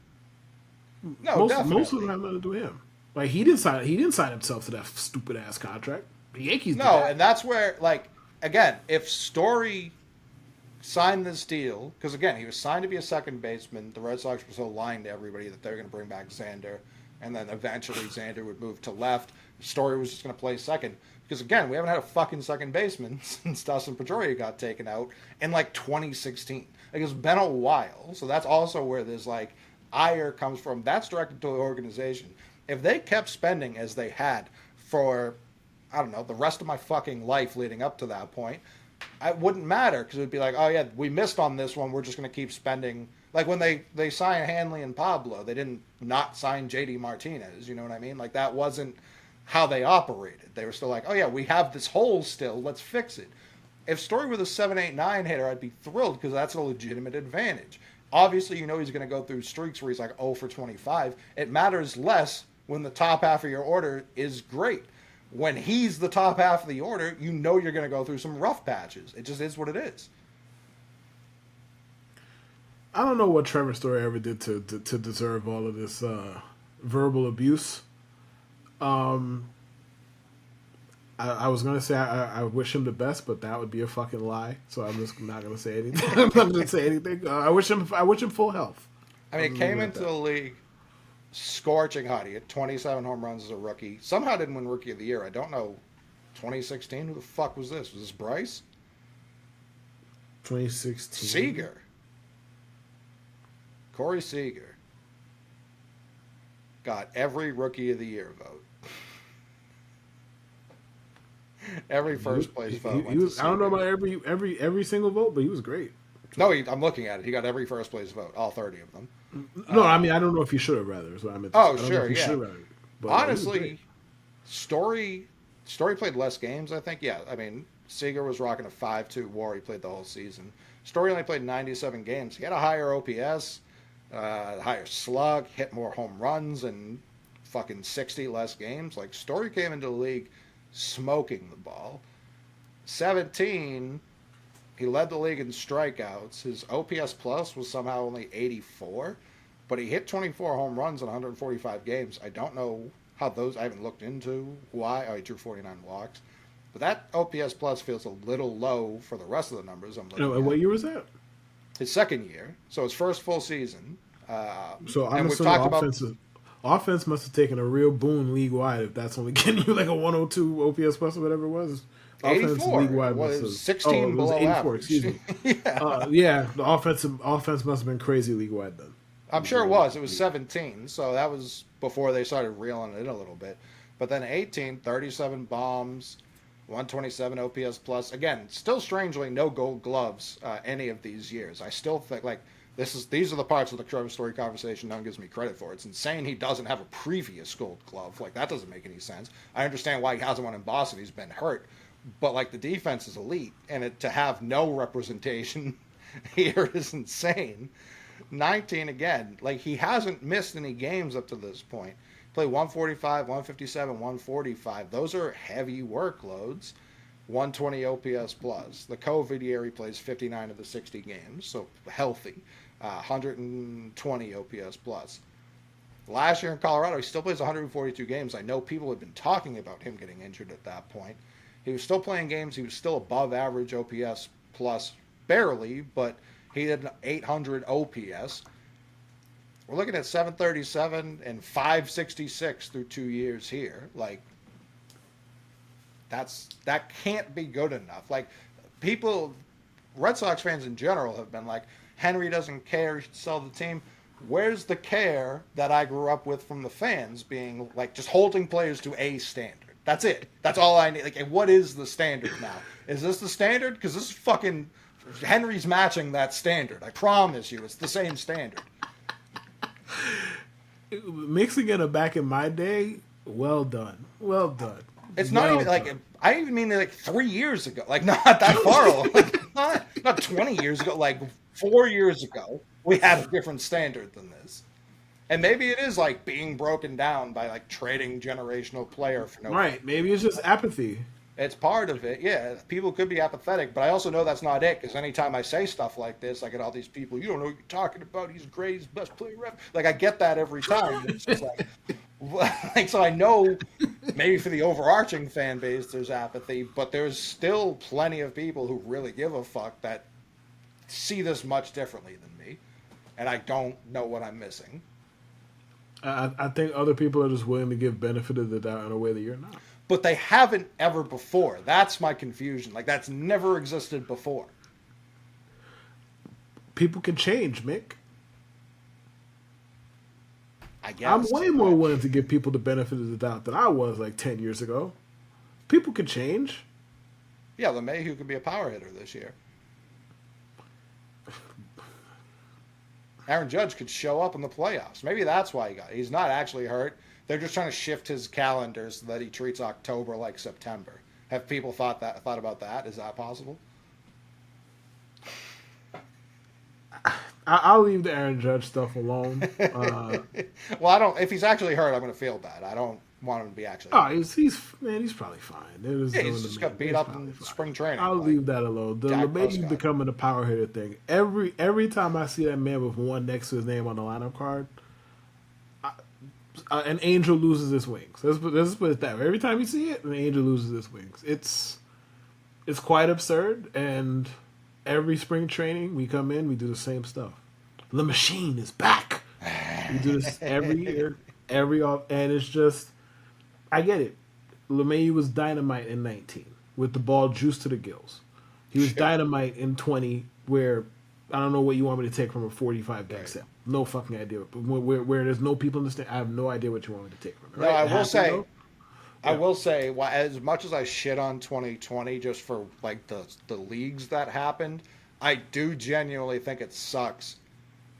No, most of them have nothing to do with him. Like he didn't sign himself to that stupid ass contract. The Yankees did that. And that's where like again, if Story signed this deal, because again, he was signed to be a second baseman. The Red Sox were so lying to everybody that they're going to bring back Xander, and then eventually Xander would move to left. Story was just going to play second. Because again, we haven't had a fucking second baseman since Dustin Pedroia got taken out in like 2016. Like it's been a while. So that's also where this like ire comes from. That's directed to the organization. If they kept spending as they had for, I don't know, the rest of my fucking life leading up to that point, it wouldn't matter because it would be like, oh yeah, we missed on this one. We're just going to keep spending. Like when they signed Hanley and Pablo, they didn't not sign JD Martinez. You know what I mean? Like that wasn't how they operated. They were still like, oh yeah, we have this hole still. Let's fix it. If Story were the 7-8-9 hitter, I'd be thrilled because that's a legitimate advantage. Obviously, you know he's going to go through streaks where he's like 0 for 25. It matters less when the top half of your order is great. When he's the top half of the order, you know you're going to go through some rough patches. It just is what it is. I don't know what Trevor Story ever did to deserve all of this verbal abuse. I was going to say I wish him the best, but that would be a fucking lie. So I'm just not going to say anything. I'm not going to say anything. I wish him full health. I mean, it came into the league scorching hot. He had 27 home runs as a rookie. Somehow didn't win Rookie of the Year. I don't know. 2016? Who the fuck was this? Was this Bryce? 2016. Seager. Corey Seager got every Rookie of the Year vote. Every first place vote. He was, I don't know about every single vote, but he was great. No, I'm looking at it. He got every first place vote, all 30 of them. No, I mean I don't know if he should have rather. Is what I meant. Sure, yeah. But honestly, Story played less games. I think. Yeah, I mean Seager was rocking a 5.2 WAR. He played the whole season. Story only played 97 games. He had a higher OPS, higher slug, hit more home runs, and fucking 60 less games. Like Story came into the league smoking the ball. 17. He led the league in strikeouts. His OPS plus was somehow only 84, but he hit 24 home runs in 145 games. I don't know how those, I haven't looked into why. Oh, he drew 49 walks. But that OPS plus feels a little low for the rest of the numbers I'm looking at. What year was that? His second year. So his first full season. So I'm assuming offense must have taken a real boon league-wide if that's only getting you like a 102 OPS plus or whatever it was. 84. League-wide was 16 below 84, average. excuse me. Yeah. The offense must have been crazy league-wide then. I'm sure it was. It was 17, so that was before they started reeling it in a little bit. But then 18, 37 bombs, 127 OPS plus. Again, still strangely no Gold Gloves any of these years. I still think like these are the parts of the Trevor Story conversation no one gives me credit for. It's insane he doesn't have a previous Gold Glove. Like that doesn't make any sense. I understand why he hasn't won in Boston. He's been hurt, but like the defense is elite, and to have no representation here is insane. 19 again. Like he hasn't missed any games up to this point. Played 145, 157, 145. Those are heavy workloads. 120 OPS plus. The COVID year he plays 59 of the 60 games, so healthy. 120 OPS plus. Last year in Colorado, he still plays 142 games. I know people have been talking about him getting injured at that point. He was still playing games. He was still above average OPS plus, barely, but he had an 800 OPS. We're looking at 737 and 566 through 2 years here. Like, that can't be good enough. Like, people, Red Sox fans in general have been like, Henry doesn't care, he should sell the team. Where's the care that I grew up with from the fans being like just holding players to a standard? That's it. That's all I need. Like, what is the standard now? Is this the standard? Because this is fucking Henry's matching that standard. I promise you, it's the same standard. Mixing it back in my day, well done. Well done. It's not even like, I even mean like 3 years ago. Like, not that far along. Like, not 20 years ago. Like, 4 years ago, we had a different standard than this. And maybe it is like being broken down by like trading generational player for no. Right. Maybe it's just apathy. It's part of it, yeah. People could be apathetic, but I also know that's not it, because anytime I say stuff like this, I get all these people, you don't know what you're talking about, he's great, he's the best player ever. Like, I get that every time. It's just like, so I know maybe for the overarching fan base there's apathy, but there's still plenty of people who really give a fuck that see this much differently than me, and I don't know what I'm missing. I think other people are just willing to give benefit of the doubt in a way that you're not. But they haven't ever before. That's my confusion. Like, that's never existed before. People can change, Mick. I guess. I'm way more willing to give people the benefit of the doubt than I was like 10 years ago. People can change. Yeah, LeMahieu could be a power hitter this year. Aaron Judge could show up in the playoffs. Maybe that's why he's not actually hurt. They're just trying to shift his calendar so that he treats October like September. Have people thought about that? Is that possible? I'll leave the Aaron Judge stuff alone. Well, I don't. If he's actually hurt, I'm going to feel bad. I don't want him to be actually hurt. He's probably fine. He's just got beat up in spring training. I'll leave that alone. The LeMahieu becoming a power hitter thing. Every time I see that man with one next to his name on the lineup card, an angel loses his wings. Let's put it that way. Every time you see it, an angel loses his wings. It's quite absurd, and every spring training we come in, we do the same stuff. The machine is back. We do this every year, and it's just, I get it. LeMahieu was dynamite in 19 with the ball juiced to the gills. He was dynamite in 20 where I don't know what you want me to take from a 45 game set. No fucking idea. But where there's no people in the stand, I have no idea what you want me to take from it. Right? No, I will say, well, as much as I shit on 2020 just for like the leagues that happened, I do genuinely think it sucks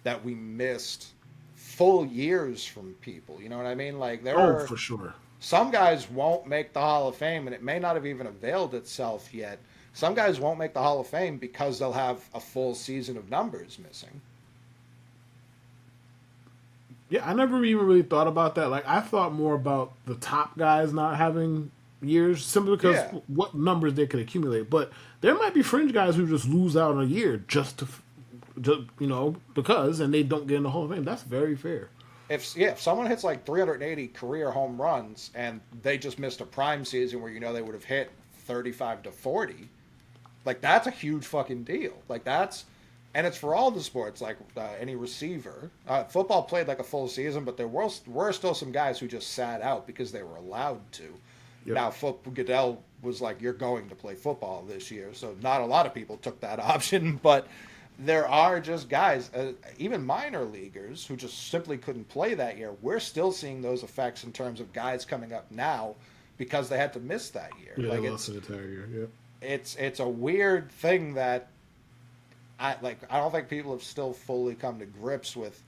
that we missed full years from people. You know what I mean? Like for sure. Some guys won't make the Hall of Fame, and it may not have even availed itself yet. Some guys won't make the Hall of Fame because they'll have a full season of numbers missing. Yeah, I never even really thought about that. Like, I thought more about the top guys not having years simply because what numbers they could accumulate. But there might be fringe guys who just lose out on a year just because, and they don't get in the Hall of Fame. That's very fair. If someone hits like 380 career home runs and they just missed a prime season where they would have hit 35 to 40, like that's a huge fucking deal. Like and it's for all the sports, like any receiver. Football played like a full season, but there were still some guys who just sat out because they were allowed to. Yep. Now, Goodell was like, you're going to play football this year, so not a lot of people took that option, but there are just guys, even minor leaguers, who just simply couldn't play that year. We're still seeing those effects in terms of guys coming up now because they had to miss that year. Yeah, they Like lost an entire year. Yep. it's a weird thing that I don't think people have still fully come to grips with.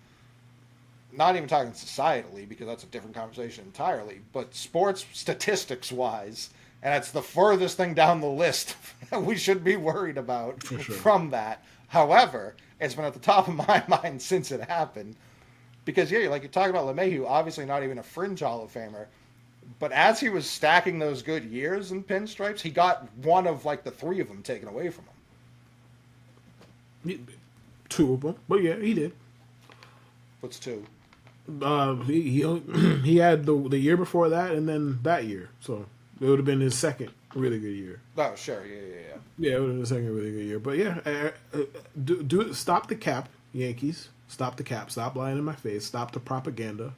Not even talking societally because that's a different conversation entirely, but sports statistics wise, and it's the furthest thing down the list we should be worried about For sure. from that. However, it's been at the top of my mind since it happened because yeah, like you're talking about LeMahieu, obviously not even a fringe Hall of Famer, but as he was stacking those good years in pinstripes, he got one of like the three of them taken away from him. Two of them, but yeah, he did. What's two? He had the year before that, and then that year, so it would have been his second really good year. Oh, sure, yeah. Yeah, it would have been his second really good year. But yeah, do stop the cap, Yankees. Stop the cap. Stop lying in my face. Stop the propaganda.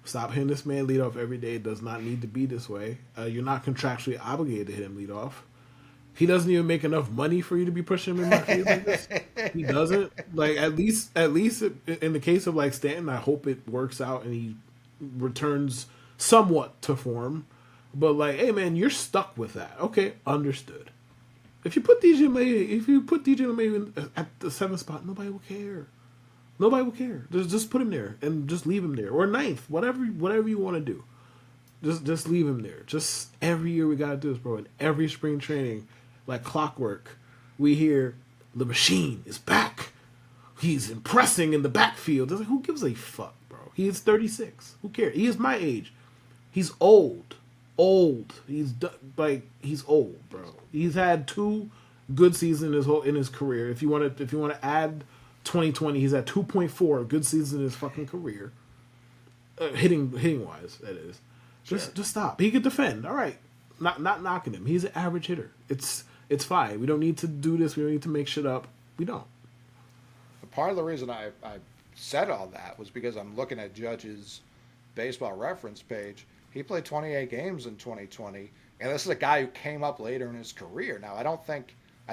Stop hitting this man lead off every day. It does not need to be this way. You're not contractually obligated to hit him lead off. He doesn't even make enough money for you to be pushing him in my face like this. He doesn't. Like at least in the case of like Stanton, I hope it works out and he returns somewhat to form. But like, hey man, you're stuck with that. Okay, understood. If you put DJ LeMahieu at the seventh spot, nobody will care. Nobody will care. Just put him there and just leave him there, or ninth, whatever you want to do. Just leave him there. Just every year we gotta do this, bro. In every spring training, like clockwork, we hear the machine is back. He's impressing in the backfield. It's like, who gives a fuck, bro? He is 36. Who cares? He is my age. He's old. He's old, bro. He's had 2 good seasons in his career. If you want to add 2020, he's at 2.4 good seasons in his fucking career. Hitting wise, that is. Just stop. He could defend. All right. Not knocking him. He's an average hitter. It's fine. We don't need to do this. We don't need to make shit up. We don't. Part of the reason I said all that was because I'm looking at Judge's baseball reference page. He played 28 games in 2020, and this is a guy who came up later in his career. Now, I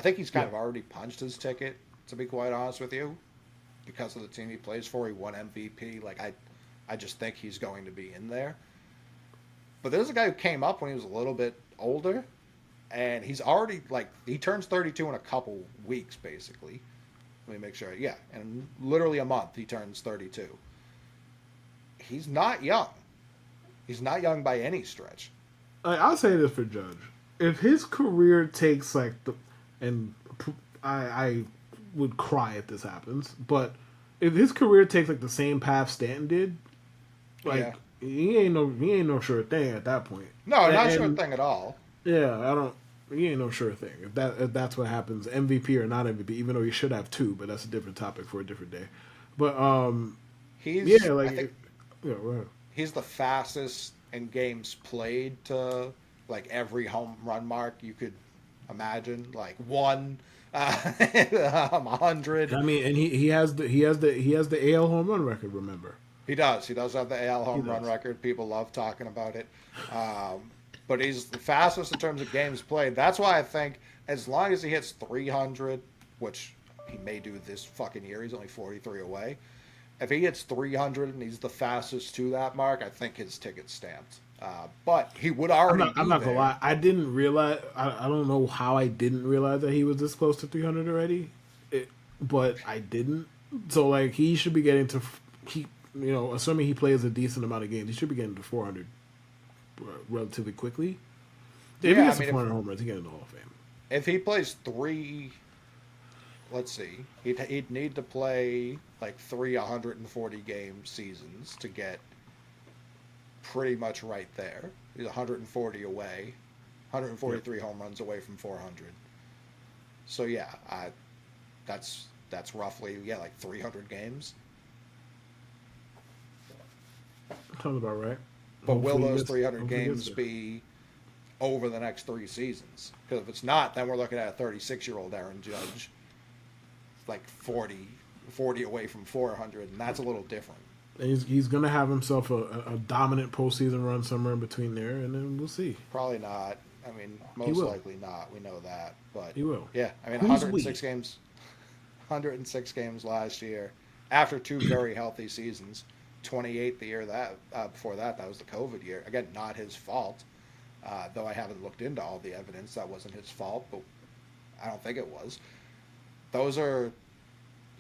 think he's kind of already punched his ticket, to be quite honest with you, because of the team he plays for. He won MVP. Like, I just think he's going to be in there. But there's a guy who came up when he was a little bit older, and he's already, like, he turns 32 in a couple weeks, basically. Let me make sure. Yeah, in literally a month, he turns 32. He's not young. He's not young by any stretch. I'll say this for Judge. If his career takes, like, and I would cry if this happens, but if his career takes, like, the same path Stanton did, like, yeah. He ain't no sure thing at that point. No, not sure thing at all. Yeah, he ain't no sure thing. If that's what happens, MVP or not MVP, even though he should have 2, but that's a different topic for a different day. But he's he's the fastest in games played to like every home run mark you could imagine, like 100. I mean, and he has the AL home run record. Remember, he does have the AL home run record. People love talking about it. But he's the fastest in terms of games played. That's why I think as long as he hits 300, which he may do this fucking year, he's only 43 away. If he hits 300 and he's the fastest to that mark, I think his ticket's stamped. But he would already. I'm not gonna lie. I didn't realize. I don't know how I didn't realize that he was this close to 300 already. But I didn't. So like he should be getting to. Assuming he plays a decent amount of games, he should be getting to 400 relatively quickly. If he gets 400 home runs, he gets in the Hall of Fame. If he plays 3, let's see, he'd need to play like 3 140 game seasons to get pretty much right there. He's 140 away, 143 home runs away from 400. So yeah, that's roughly like 300 games. Sounds about right. But will those 300 games be over the next 3 seasons? Because if it's not, then we're looking at a 36-year-old Aaron Judge, like 40 away from 400, and that's a little different. And he's going to have himself a dominant postseason run somewhere in between there, and then we'll see. Probably not. I mean, most likely not. We know that. But he will. Yeah, I mean, 106 games. 106 games last year after two very healthy seasons. 28 the year that before that. That was the COVID year. Again, not his fault. Though I haven't looked into all the evidence, that wasn't his fault, but I don't think it was. Those are,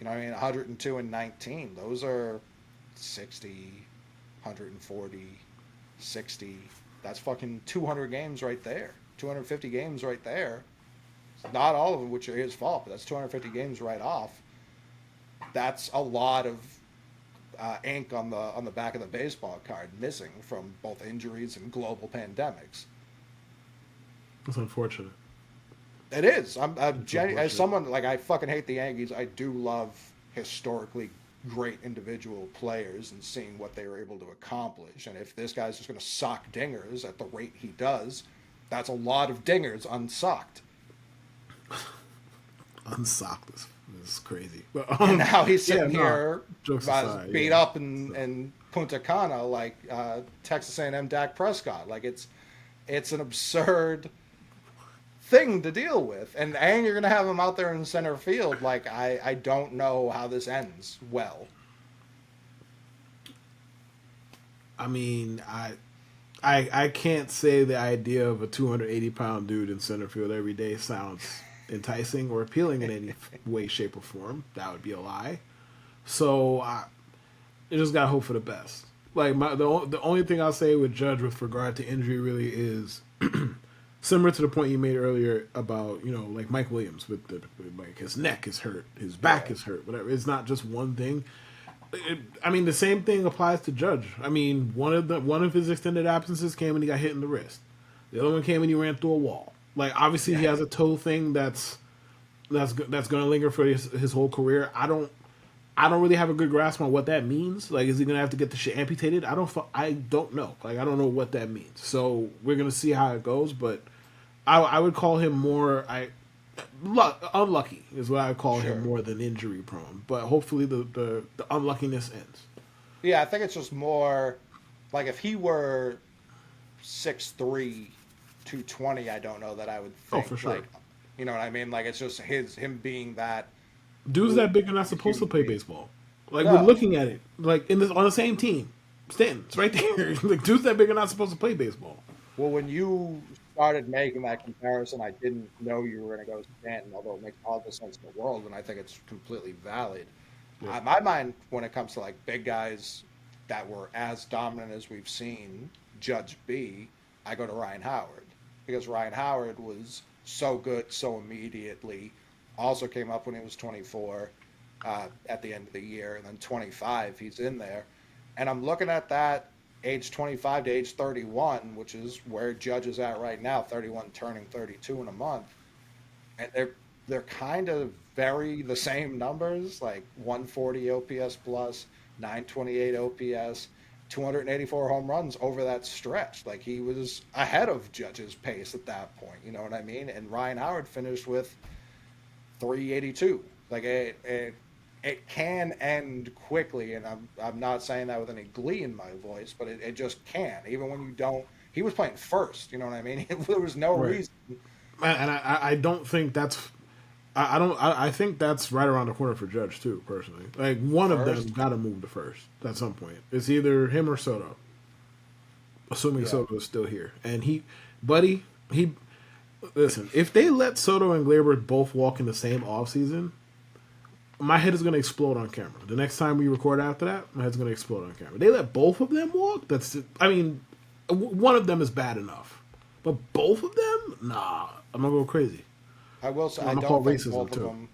102 and 19. Those are 60, 140, 60. That's fucking 200 games right there. 250 games right there. Not all of them, which are his fault, but that's 250 games right off. That's a lot of ink on the back of the baseball card missing from both injuries and global pandemics. It's unfortunate. It is. As someone like I fucking hate the Yankees. I do love historically great individual players and seeing what they were able to accomplish. And if this guy's just going to sock dingers at the rate he does, that's a lot of dingers unsocked. Unsocked is crazy. But, and now he's sitting here aside, beat up in Punta Cana like Texas A&M Dak Prescott. Like it's an absurd thing to deal with, and you're gonna have him out there in center field. Like I don't know how this ends well. I mean, I can't say the idea of a 280-pound dude in center field every day sounds enticing or appealing in any way, shape, or form. That would be a lie. So you just gotta hope for the best. Like the only thing I'll say with Judge with regard to injury really is similar to the point you made earlier about like Mike Williams with like his neck is hurt, his back is hurt, whatever. It's not just one thing. The same thing applies to Judge. I mean, one of his extended absences came when he got hit in the wrist. The other one came when he ran through a wall. Like obviously he has a toe thing that's going to linger for his whole career. I don't really have a good grasp on what that means. Like, is he going to have to get the shit amputated? I don't know. Like, I don't know what that means. So we're going to see how it goes. But I would call him more unlucky is what I would call him more than injury prone. But hopefully the unluckiness ends. Yeah, I think it's just more like if he were 6'3", 220, I don't know that I would think. Oh, for sure. Like, you know what I mean? Like, it's just him being that. Dudes that big are not supposed to play baseball. Like, No. we're looking at it. Like, on the same team. Stanton, it's right there. Like, dudes that big are not supposed to play baseball. Well, when you started making that comparison, I didn't know you were going to go Stanton, although it makes all the sense in the world, and I think it's completely valid. Yeah. My mind, when it comes to, like, big guys that were as dominant as we've seen Judge be, I go to Ryan Howard. Because Ryan Howard was so good so immediately. Also came up when he was 24 at the end of the year, and then 25, he's in there. And I'm looking at that age 25 to age 31, which is where Judge is at right now, 31 turning 32 in a month. And they're kind of very the same numbers, like 140 OPS plus, 928 OPS, 284 home runs over that stretch. Like, he was ahead of Judge's pace at that point, you know what I mean? And Ryan Howard finished with 382. Like, it can end quickly, and I'm not saying that with any glee in my voice, but it just can. Even when you don't, he was playing first, you know what I mean? There was no reason. And I don't think that's. I think that's right around the corner for Judge too. Personally, like one of them got to move to first at some point. It's either him or Soto, assuming Soto is still here. And he listen. If they let Soto and Gleyber both walk in the same offseason, my head is going to explode on camera. The next time we record after that, my head's going to explode on camera. They let both of them walk. One of them is bad enough, but both of them, nah, I'm gonna go crazy. I will say, I don't think both of them.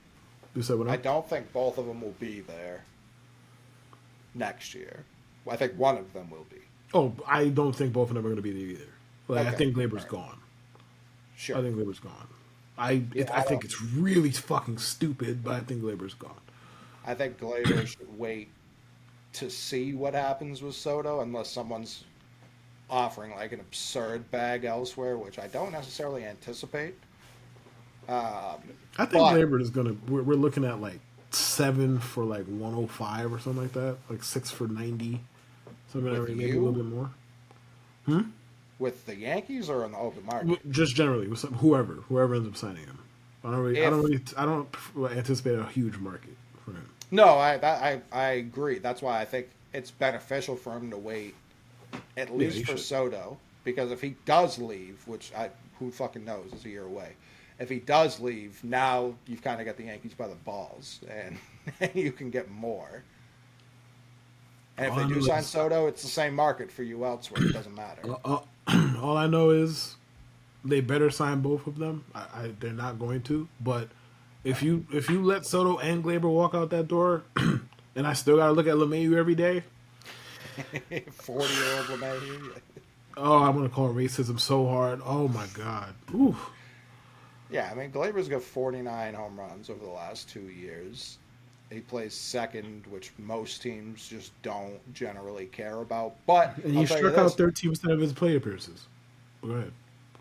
You said what? I don't think both of them will be there next year. Well, I think one of them will be. Oh, I don't think both of them are going to be there either. Like, Okay. I think Gleyber's gone. Sure. I think Gleyber's gone. I think it's really fucking stupid, but I think Gleyber's gone. I think Gleyber should wait to see what happens with Soto, unless someone's offering like an absurd bag elsewhere, which I don't necessarily anticipate. I think Gleyber is gonna. We're looking at like 7 for like 105 or something like that, like 6 for 90, something like that, maybe a little bit more. With the Yankees or in the open market? Just generally, with whoever ends up signing him. I don't anticipate a huge market for him. No, I agree. That's why I think it's beneficial for him to wait at Yeah, least he for should. Soto, because if he does leave, which who fucking knows, it's a year away. If he does leave, now you've kind of got the Yankees by the balls, and you can get more. And if All they I do know sign is Soto, it's the same market for you elsewhere. It doesn't matter. all I know is they better sign both of them. They're not going to, but if you let Soto and Glaber walk out that door, and I still got to look at LeMahieu every day, 40-year-old LeMahieu. oh, I'm gonna call racism so hard. Oh my god. Ooh. Yeah, I mean, Glaber's got 49 home runs over the last 2 years. He plays second, which most teams just don't generally care about. But And I'll he tell you struck out this: 13% of his plate appearances. Go ahead.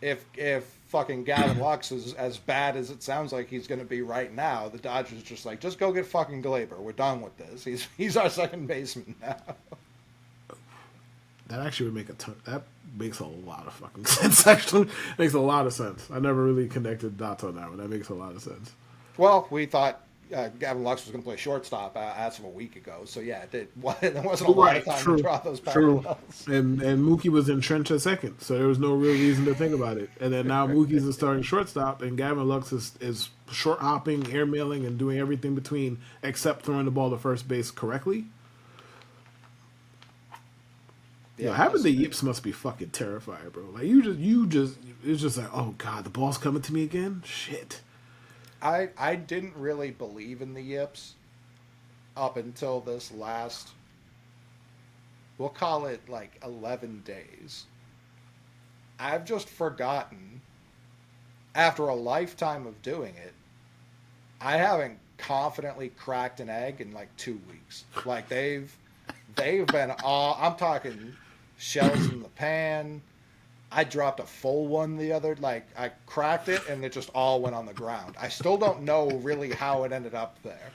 if fucking Gavin Lux is as bad as it sounds like he's going to be right now, the Dodgers just like, just go get fucking Glaber. We're done with this. He's our second baseman now. That actually would make a ton. That makes a lot of fucking sense. Actually, makes a lot of sense. I never really connected dots on that one. That makes a lot of sense. Well, we thought Gavin Lux was going to play shortstop as of a week ago. So yeah, there wasn't a lot of Right. time to True. draw those True. parallels. And Mookie was entrenched at second, so there was no real reason to think about it. And then now Mookie's the starting shortstop, and Gavin Lux is short hopping, airmailing, and doing everything between except throwing the ball to first base correctly. Yo, Yeah, having the yips must be fucking terrifying, bro. Like you just it's just like, oh god, the ball's coming to me again. Shit. I didn't really believe in the yips up until this last, we'll call it like 11 days. I've just forgotten, after a lifetime of doing it, I haven't confidently cracked an egg in like 2 weeks. Like they've been all, I'm talking shells in the pan. I dropped a full one the other, like I cracked it and it just all went on the ground. I still don't know really how it ended up there.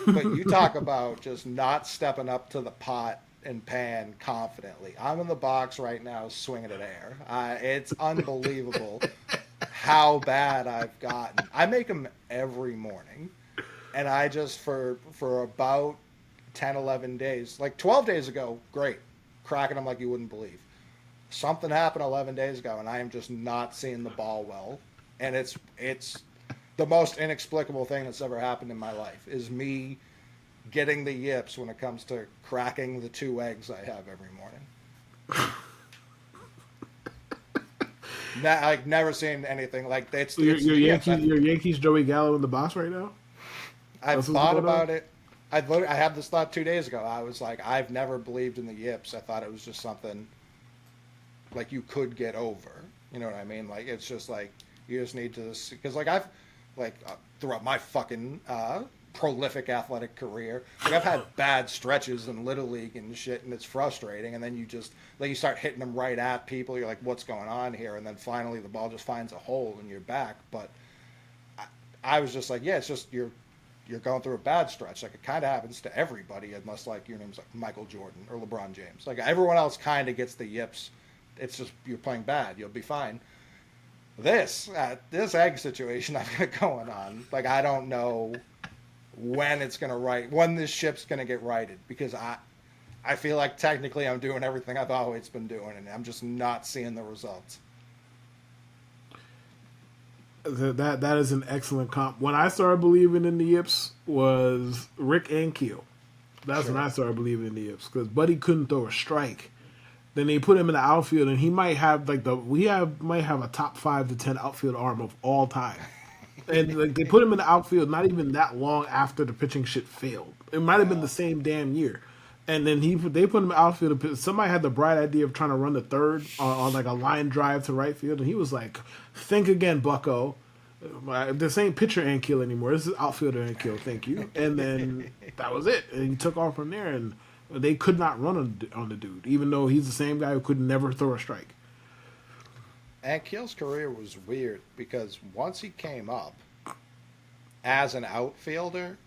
But you talk about just not stepping up to the pot and pan confidently. I'm in the box right now swinging at air. It's unbelievable how bad I've gotten. I make them every morning. And I just, for about 10, 11 days, like 12 days ago, great. Cracking them like you wouldn't believe. Something happened 11 days ago, and I am just not seeing the ball well. And it's the most inexplicable thing that's ever happened in my life is me getting the yips when it comes to cracking the 2 eggs I have every morning. Like never seen anything like So it's the yips. Your Yankees Joey Gallo in the box right now? I've That's what's thought going on? about it. I had this thought 2 days ago. I was like, I've never believed in the yips. I thought it was just something like you could get over. You know what I mean? Like it's just like you just need to, because like I've like throughout my fucking prolific athletic career, like I've had bad stretches in little league and shit, and it's frustrating. And then you just like you start hitting them right at people. You're like, what's going on here? And then finally the ball just finds a hole in your back. But I was just like, yeah, it's just you're going through a bad stretch. Like it kind of happens to everybody, unless like your name's like Michael Jordan or LeBron James. Like everyone else kind of gets the yips. It's just you're playing bad. You'll be fine. This egg situation I've got going on, like I don't know when this ship's gonna get righted, because I feel like technically I'm doing everything I've always been doing, and I'm just not seeing the results. That is an excellent comp. When I started believing in the yips was Rick Ankiel. That's when Sure. I started believing in the yips because Buddy couldn't throw a strike. Then they put him in the outfield, and he might have might have a top 5 to 10 outfield arm of all time. And like they put him in the outfield not even that long after the pitching shit failed. It might have been the same damn year. And then they put him in the outfield. Somebody had the bright idea of trying to run the third on like a line drive to right field, and he was like, "Think again, Bucko. This ain't pitcher and kill anymore. This is outfielder and kill. Thank you." And then that was it. And he took off from there, and they could not run on the dude, even though he's the same guy who could never throw a strike. And Keel's career was weird because once he came up as an outfielder,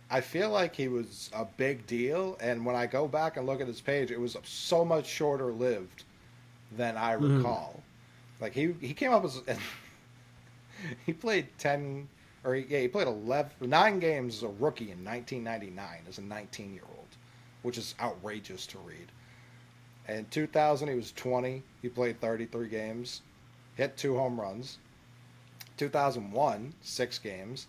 I feel like he was a big deal. And when I go back and look at his page, it was so much shorter lived than I recall. Like he came up as He played 10, or he played 9 games as a rookie in 1999 as a 19-year-old, which is outrageous to read. In 2000, he was 20. He played 33 games, hit 2 home runs. 2001, 6 games.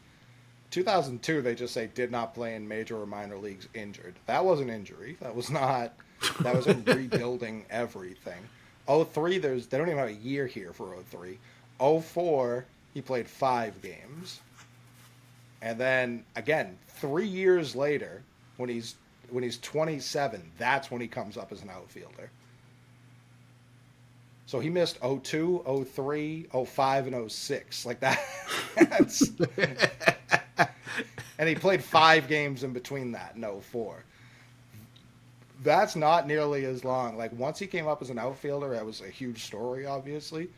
2002, they just say did not play in major or minor leagues injured. That was an injury. That was not. That was in rebuilding everything. 03, they don't even have a year here for 03. 04, he played 5 games. And then again, 3 years later, when he's 27, that's when he comes up as an outfielder. So he missed 02, 03, 05, and 06. Like that. And he played 5 games in between that in 04. That's not nearly as long. Like, once he came up as an outfielder, that was a huge story, obviously.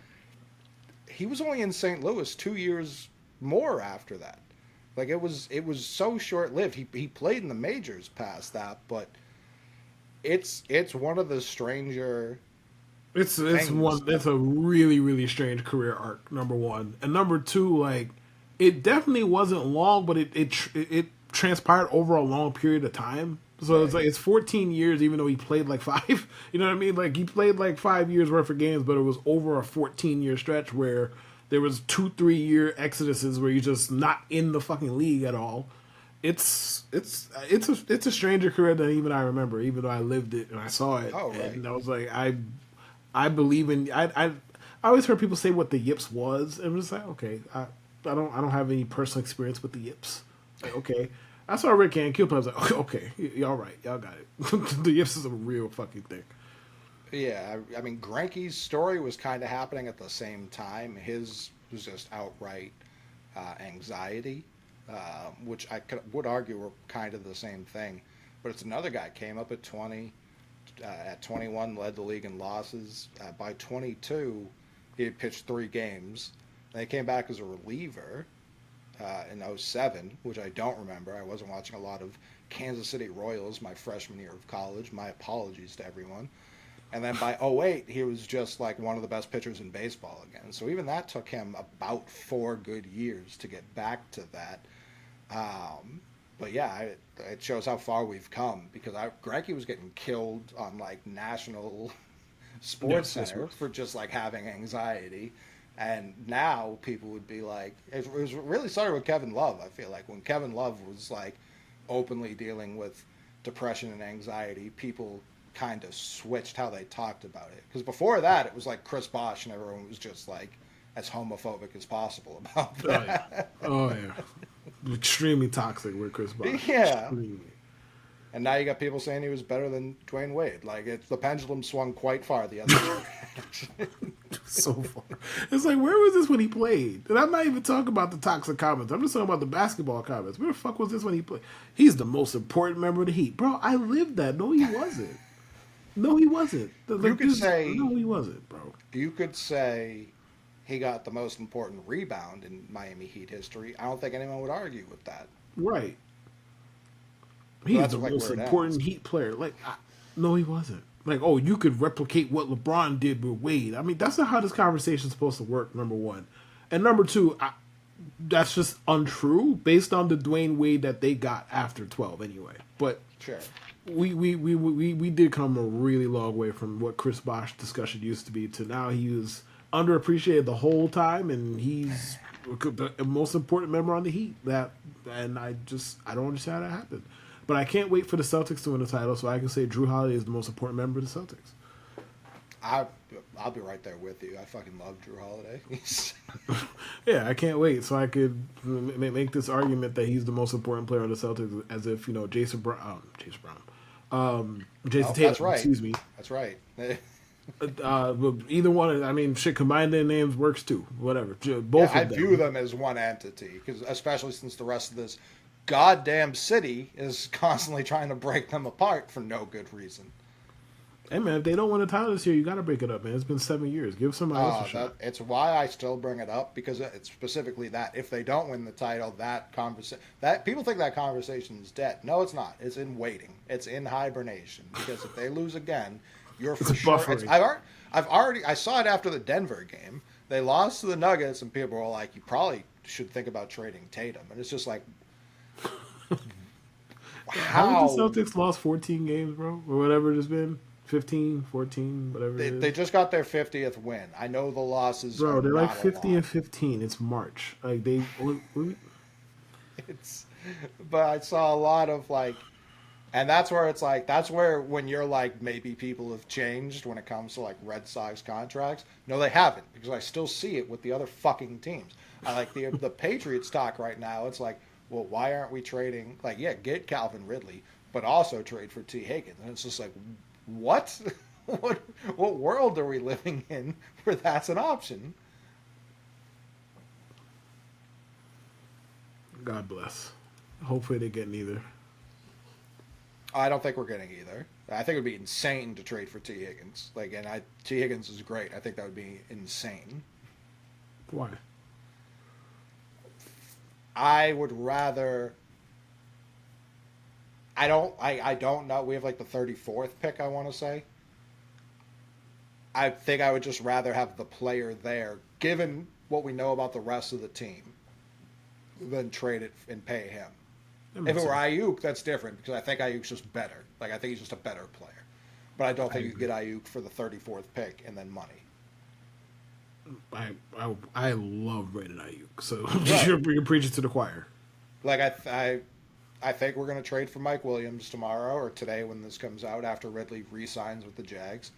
He was only in St. Louis 2 years more after that. Like, it was so short-lived. He played in the majors past that, but it's one of the stranger It's things. it's a really, really strange career arc, number one. And number two, like, it definitely wasn't long, but it transpired over a long period of time. So it's Right. like it's 14 years, even though he played like 5. You know what I mean? Like, he played like 5 years worth of games, but it was over a 14-year stretch where there was 2-3 year exoduses where you're just not in the fucking league at all. It's a stranger career than even I remember, even though I lived it and I saw it, Oh, right. and I was like, I believe in I always heard people say what the yips was, and I'm just like, okay, I don't have any personal experience with the yips. Like, okay, I saw Rick and Kill, I was like, okay, y'all right, y'all got it. The yips is a real fucking thing. Yeah, I mean, Greinke's story was kind of happening at the same time. His was just outright anxiety, which would argue were kind of the same thing. But it's another guy came up at 20, at 21 led the league in losses. By 22, he had pitched 3 games. Then he came back as a reliever in '07, which I don't remember. I wasn't watching a lot of Kansas City Royals my freshman year of college. My apologies to everyone. And then by '08, he was just like one of the best pitchers in baseball again. So even that took him about 4 good years to get back to that. But yeah, it shows how far we've come because Greinke was getting killed on like national Sports Yes, that's Center right. for just like having anxiety. And now people would be like, it was really started with Kevin Love. I feel like when Kevin Love was like openly dealing with depression and anxiety, people kind of switched how they talked about it. Because before that, it was like Chris Bosh, and everyone was just like as homophobic as possible about Oh yeah, that. oh yeah, extremely toxic with Chris Bosh. Yeah. Extremely. And now you got people saying he was better than Dwayne Wade. Like the pendulum swung quite far the other direction. So far. It's like, where was this when he played? And I'm not even talking about the toxic comments. I'm just talking about the basketball comments. Where the fuck was this when he played? He's the most important member of the Heat. Bro, I lived that. No, he wasn't. No, he wasn't. You Like, could this, say no, he wasn't, bro. you could say he got the most important rebound in Miami Heat history. I don't think anyone would argue with that. Right. So He's that's the like most where it ends. important Heat player. Like, no, he wasn't. Like, oh, you could replicate what LeBron did with Wade. I mean, that's not how this conversation's supposed to work, number one. And number two, that's just untrue based on the Dwayne Wade that they got after 12 anyway. But Sure. we did come a really long way from what Chris Bosh discussion used to be to now. He was underappreciated the whole time, and he's the most important member on the Heat. And I don't understand how that happened. But I can't wait for the Celtics to win the title so I can say Drew Holiday is the most important member of the Celtics. I I'll be right there with you. I fucking love Drew Holiday. Yeah, I can't wait so I could make this argument that he's the most important player on the Celtics, as if Jason Oh, Tatum, that's right. excuse me. That's right. But either one, I mean, shit, combine their names works too. Whatever, Yeah, both I of view them. them as one entity because especially since the rest of this goddamn city is constantly trying to break them apart for no good reason. Hey man, if they don't win a title this year, you got to break it up, man. It's been 7 years. Give somebody else a shot. It's why I still bring it up because it's specifically that if they don't win the title, that people think that conversation is dead. No, it's not. It's in waiting. It's in hibernation because if they lose again, you're It's for sure. buffering. I saw it after the Denver game. They lost to the Nuggets, and people were like, "You probably should think about trading Tatum." And it's just like, Haven't the how Celtics lost 14 games, bro? Or whatever it has been? 15, 14, whatever it they is. just got their 50th win. I know the losses are Bro, they're like not a 50 lot. and 15. It's March. Like, they. It's, but I saw a lot of like, and that's where it's like, that's where when you're like, maybe people have changed when it comes to like Red Sox contracts. No, they haven't, because I still see it with the other fucking teams. I like the Patriots talk right now. It's like, well, why aren't we trading? Like, yeah, get Calvin Ridley, but also trade for T. Higgins. And it's just like, what? What world are we living in where that's an option? God bless. Hopefully they get neither. I don't think we're getting either. I think it would be insane to trade for T. Higgins. Like, and T. Higgins is great. I think that would be insane. Why? I would rather. I don't know. We have like the 34th pick, I want to say. I think I would just rather have the player there, given what we know about the rest of the team, than trade it and pay him. That If makes it were sense. Ayuk, that's different, because I think Ayuk's just better. Like, I think he's just a better player. But I don't I think you agree. get Ayuk for the 34th pick and then money. I love Brandon Ayuk, so Right. you're preaching to the choir. Like, I think we're going to trade for Mike Williams tomorrow or today when this comes out after Ridley re-signs with the Jags.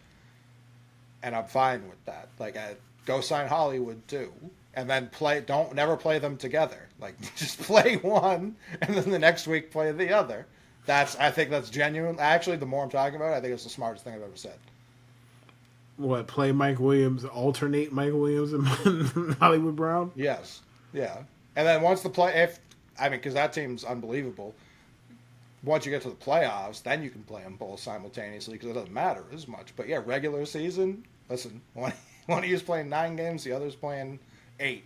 And I'm fine with that. Like, go sign Hollywood too, and then never play them together. Like, just play one, and then the next week play the other. I think that's genuine. Actually, the more I'm talking about it, I think it's the smartest thing I've ever said. What, play Mike Williams, alternate Mike Williams and Hollywood Brown? Yes, yeah. And then once the play, if I mean, because that team's unbelievable. Once you get to the playoffs, then you can play them both simultaneously because it doesn't matter as much. But yeah, regular season. Listen, one of you's playing 9 games, the other's playing 8.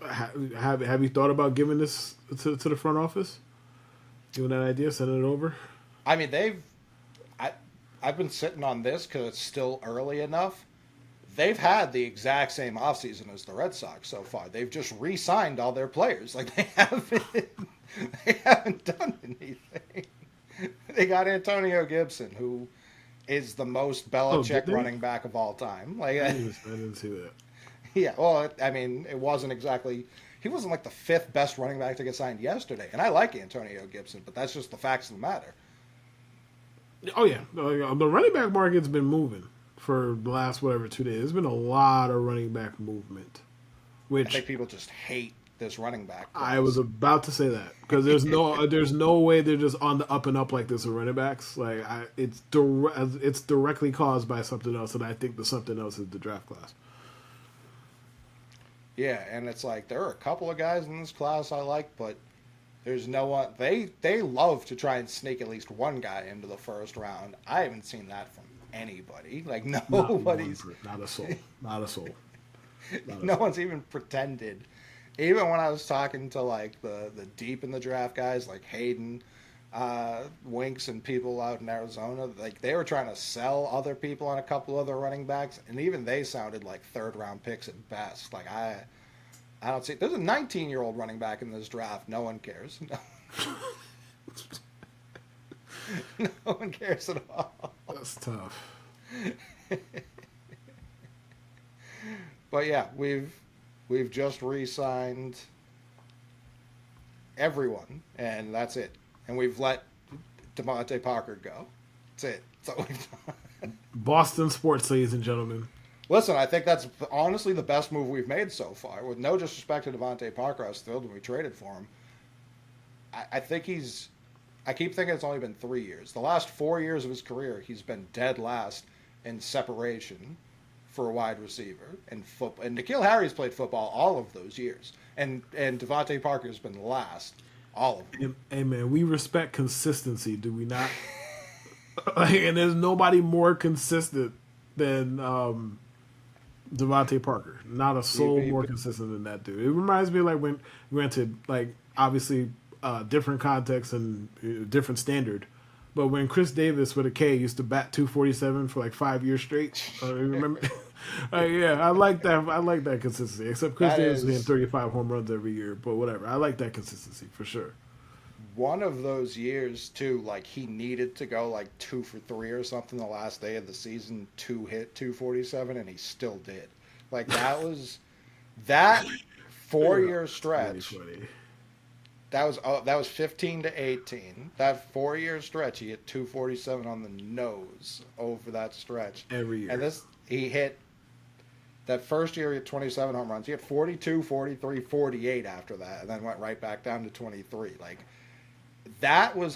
Have you thought about giving this to the front office? Giving that idea, sending it over? I mean, I've been sitting on this because it's still early enough. They've had the exact same offseason as the Red Sox so far. They've just re-signed all their players. Like, they haven't done anything. They got Antonio Gibson, who is the most Oh, did Belichick they? running back of all time. Like, I didn't see that. yeah, well, I mean, it wasn't exactly. He wasn't like the 5th best running back to get signed yesterday. And I like Antonio Gibson, but that's just the facts of the matter. Oh yeah, the running back market's been moving for the last whatever 2 days. There's been a lot of running back movement, I think which people just hate this running back I class. was about to say that because there's no way they're just on the up and up like this with running backs. Like it's directly caused by something else, and I think the something else is the draft class. Yeah, and it's like there are a couple of guys in this class I like, but there's no one. They love to try and sneak at least one guy into the first round. I haven't seen that from anybody. Like nobody's, Not a soul, not a soul, not a no soul. one's even pretended. Even when I was talking to like the deep in the draft guys like Hayden, Winks, and people out in Arizona, like they were trying to sell other people on a couple other running backs, and even they sounded like 3rd-round picks at best. Like I don't see. There's a 19-year-old running back in this draft. No one cares. No one cares at all. That's tough. But yeah, we've just re-signed everyone, and that's it. And we've let Devontae Parker go. That's it. That's all we've done. Boston sports, ladies and gentlemen. Listen, I think that's honestly the best move we've made so far. With no disrespect to Devontae Parker, I was thrilled when we traded for him. I think he's. I keep thinking it's only been 3 years. The last 4 years of his career, he's been dead last in separation for a wide receiver and football. And N'Keal Harry's played football all of those years, and Devontae Parker's been last all of them. Hey man, we respect consistency, do we not? And there's nobody more consistent than Devontae Parker. Not a soul more consistent than that dude. It reminds me of like when, granted, like obviously different context and different standard, But when Chris Davis with a K used to bat 247 for like 5 years straight, remember? Yeah, I like that. I like that consistency. Except Chris That Davis hitting is 35 home runs every year, but whatever. I like that consistency for sure. one of those years too. Like he needed to go like 2 for 3 or something the last day of the season to hit 247, and he still did. Like that four Yeah, year it's really stretch. funny. That was 15 to 18. That 4 year stretch, he hit 247 on the nose over that stretch. Every And year. this he hit that first year he had 27 home runs. He had 42, 43, 48 after that, and then went right back down to 23. Like that was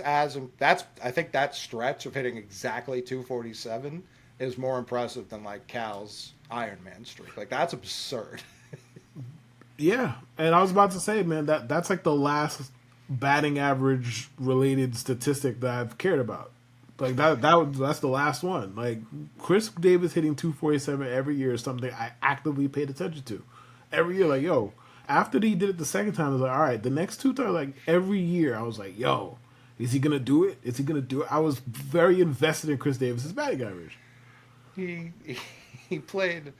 that's I think that stretch of hitting exactly 247 is more impressive than like Cal's Iron Man streak. Like that's absurd. Yeah, and I was about to say, man, that's like the last batting average related statistic that I've cared about. Like that's the last one. Like Chris Davis hitting 247 every year is something I actively paid attention to. Every year, like yo, after he did it the second time, I was like, all right, the next two times, like every year, I was like, yo, is he gonna do it? Is he gonna do it? I was very invested in Chris Davis's batting average. he he played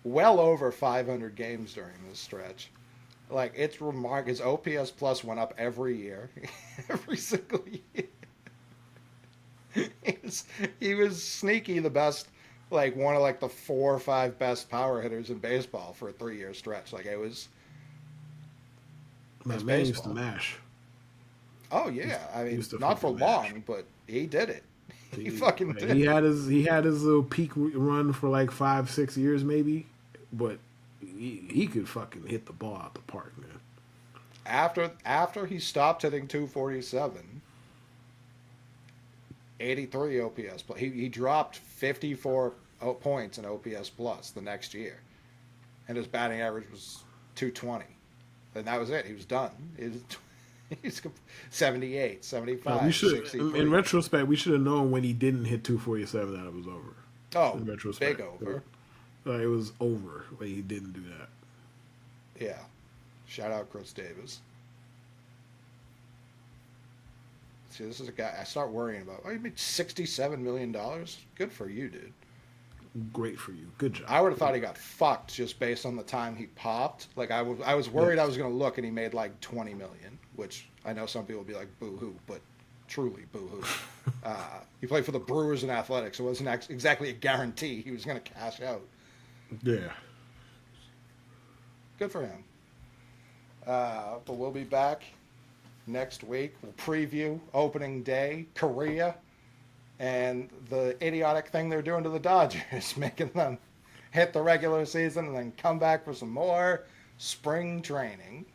well over 500 games during this stretch. Like it's remarkable. His OPS plus went up every year, every single year. He was, he was sneaky the best, like one of like the 4 or 5 best power hitters in baseball for a 3 year stretch. Like it's Man used to baseball. mash. Oh yeah, I He mean used to not for fucking mash. long, but he did it. He He, fucking like, did it. he had his little peak run for like 5 6 years maybe, but he could fucking hit the ball out the park, man. After he stopped hitting 247, 83 OPS plus. He dropped 54 points in OPS plus the next year, and his batting average was 220. And that was it. He was done. He's 78, We 75, should, in 63. retrospect, we should have known when he didn't hit 247 that it was over. Oh, In retrospect, big over. It was over when he didn't do that. Yeah. Shout out Chris Davis. See, this is a guy I start worrying about. Oh, you made $67 million. Good for you, dude. Great for you. Good job. I would have thought he got fucked just based on the time he popped. Like I was worried I Yes. was going to look and he made like 20 million, which I know some people will be like boo hoo, but truly boo hoo. He played for the Brewers and Athletics. It wasn't exactly a guarantee he was going to cash out. Yeah. Good for him. But we'll be back next week. We'll preview opening day, Korea, and the idiotic thing they're doing to the Dodgers, making them hit the regular season and then come back for some more spring training.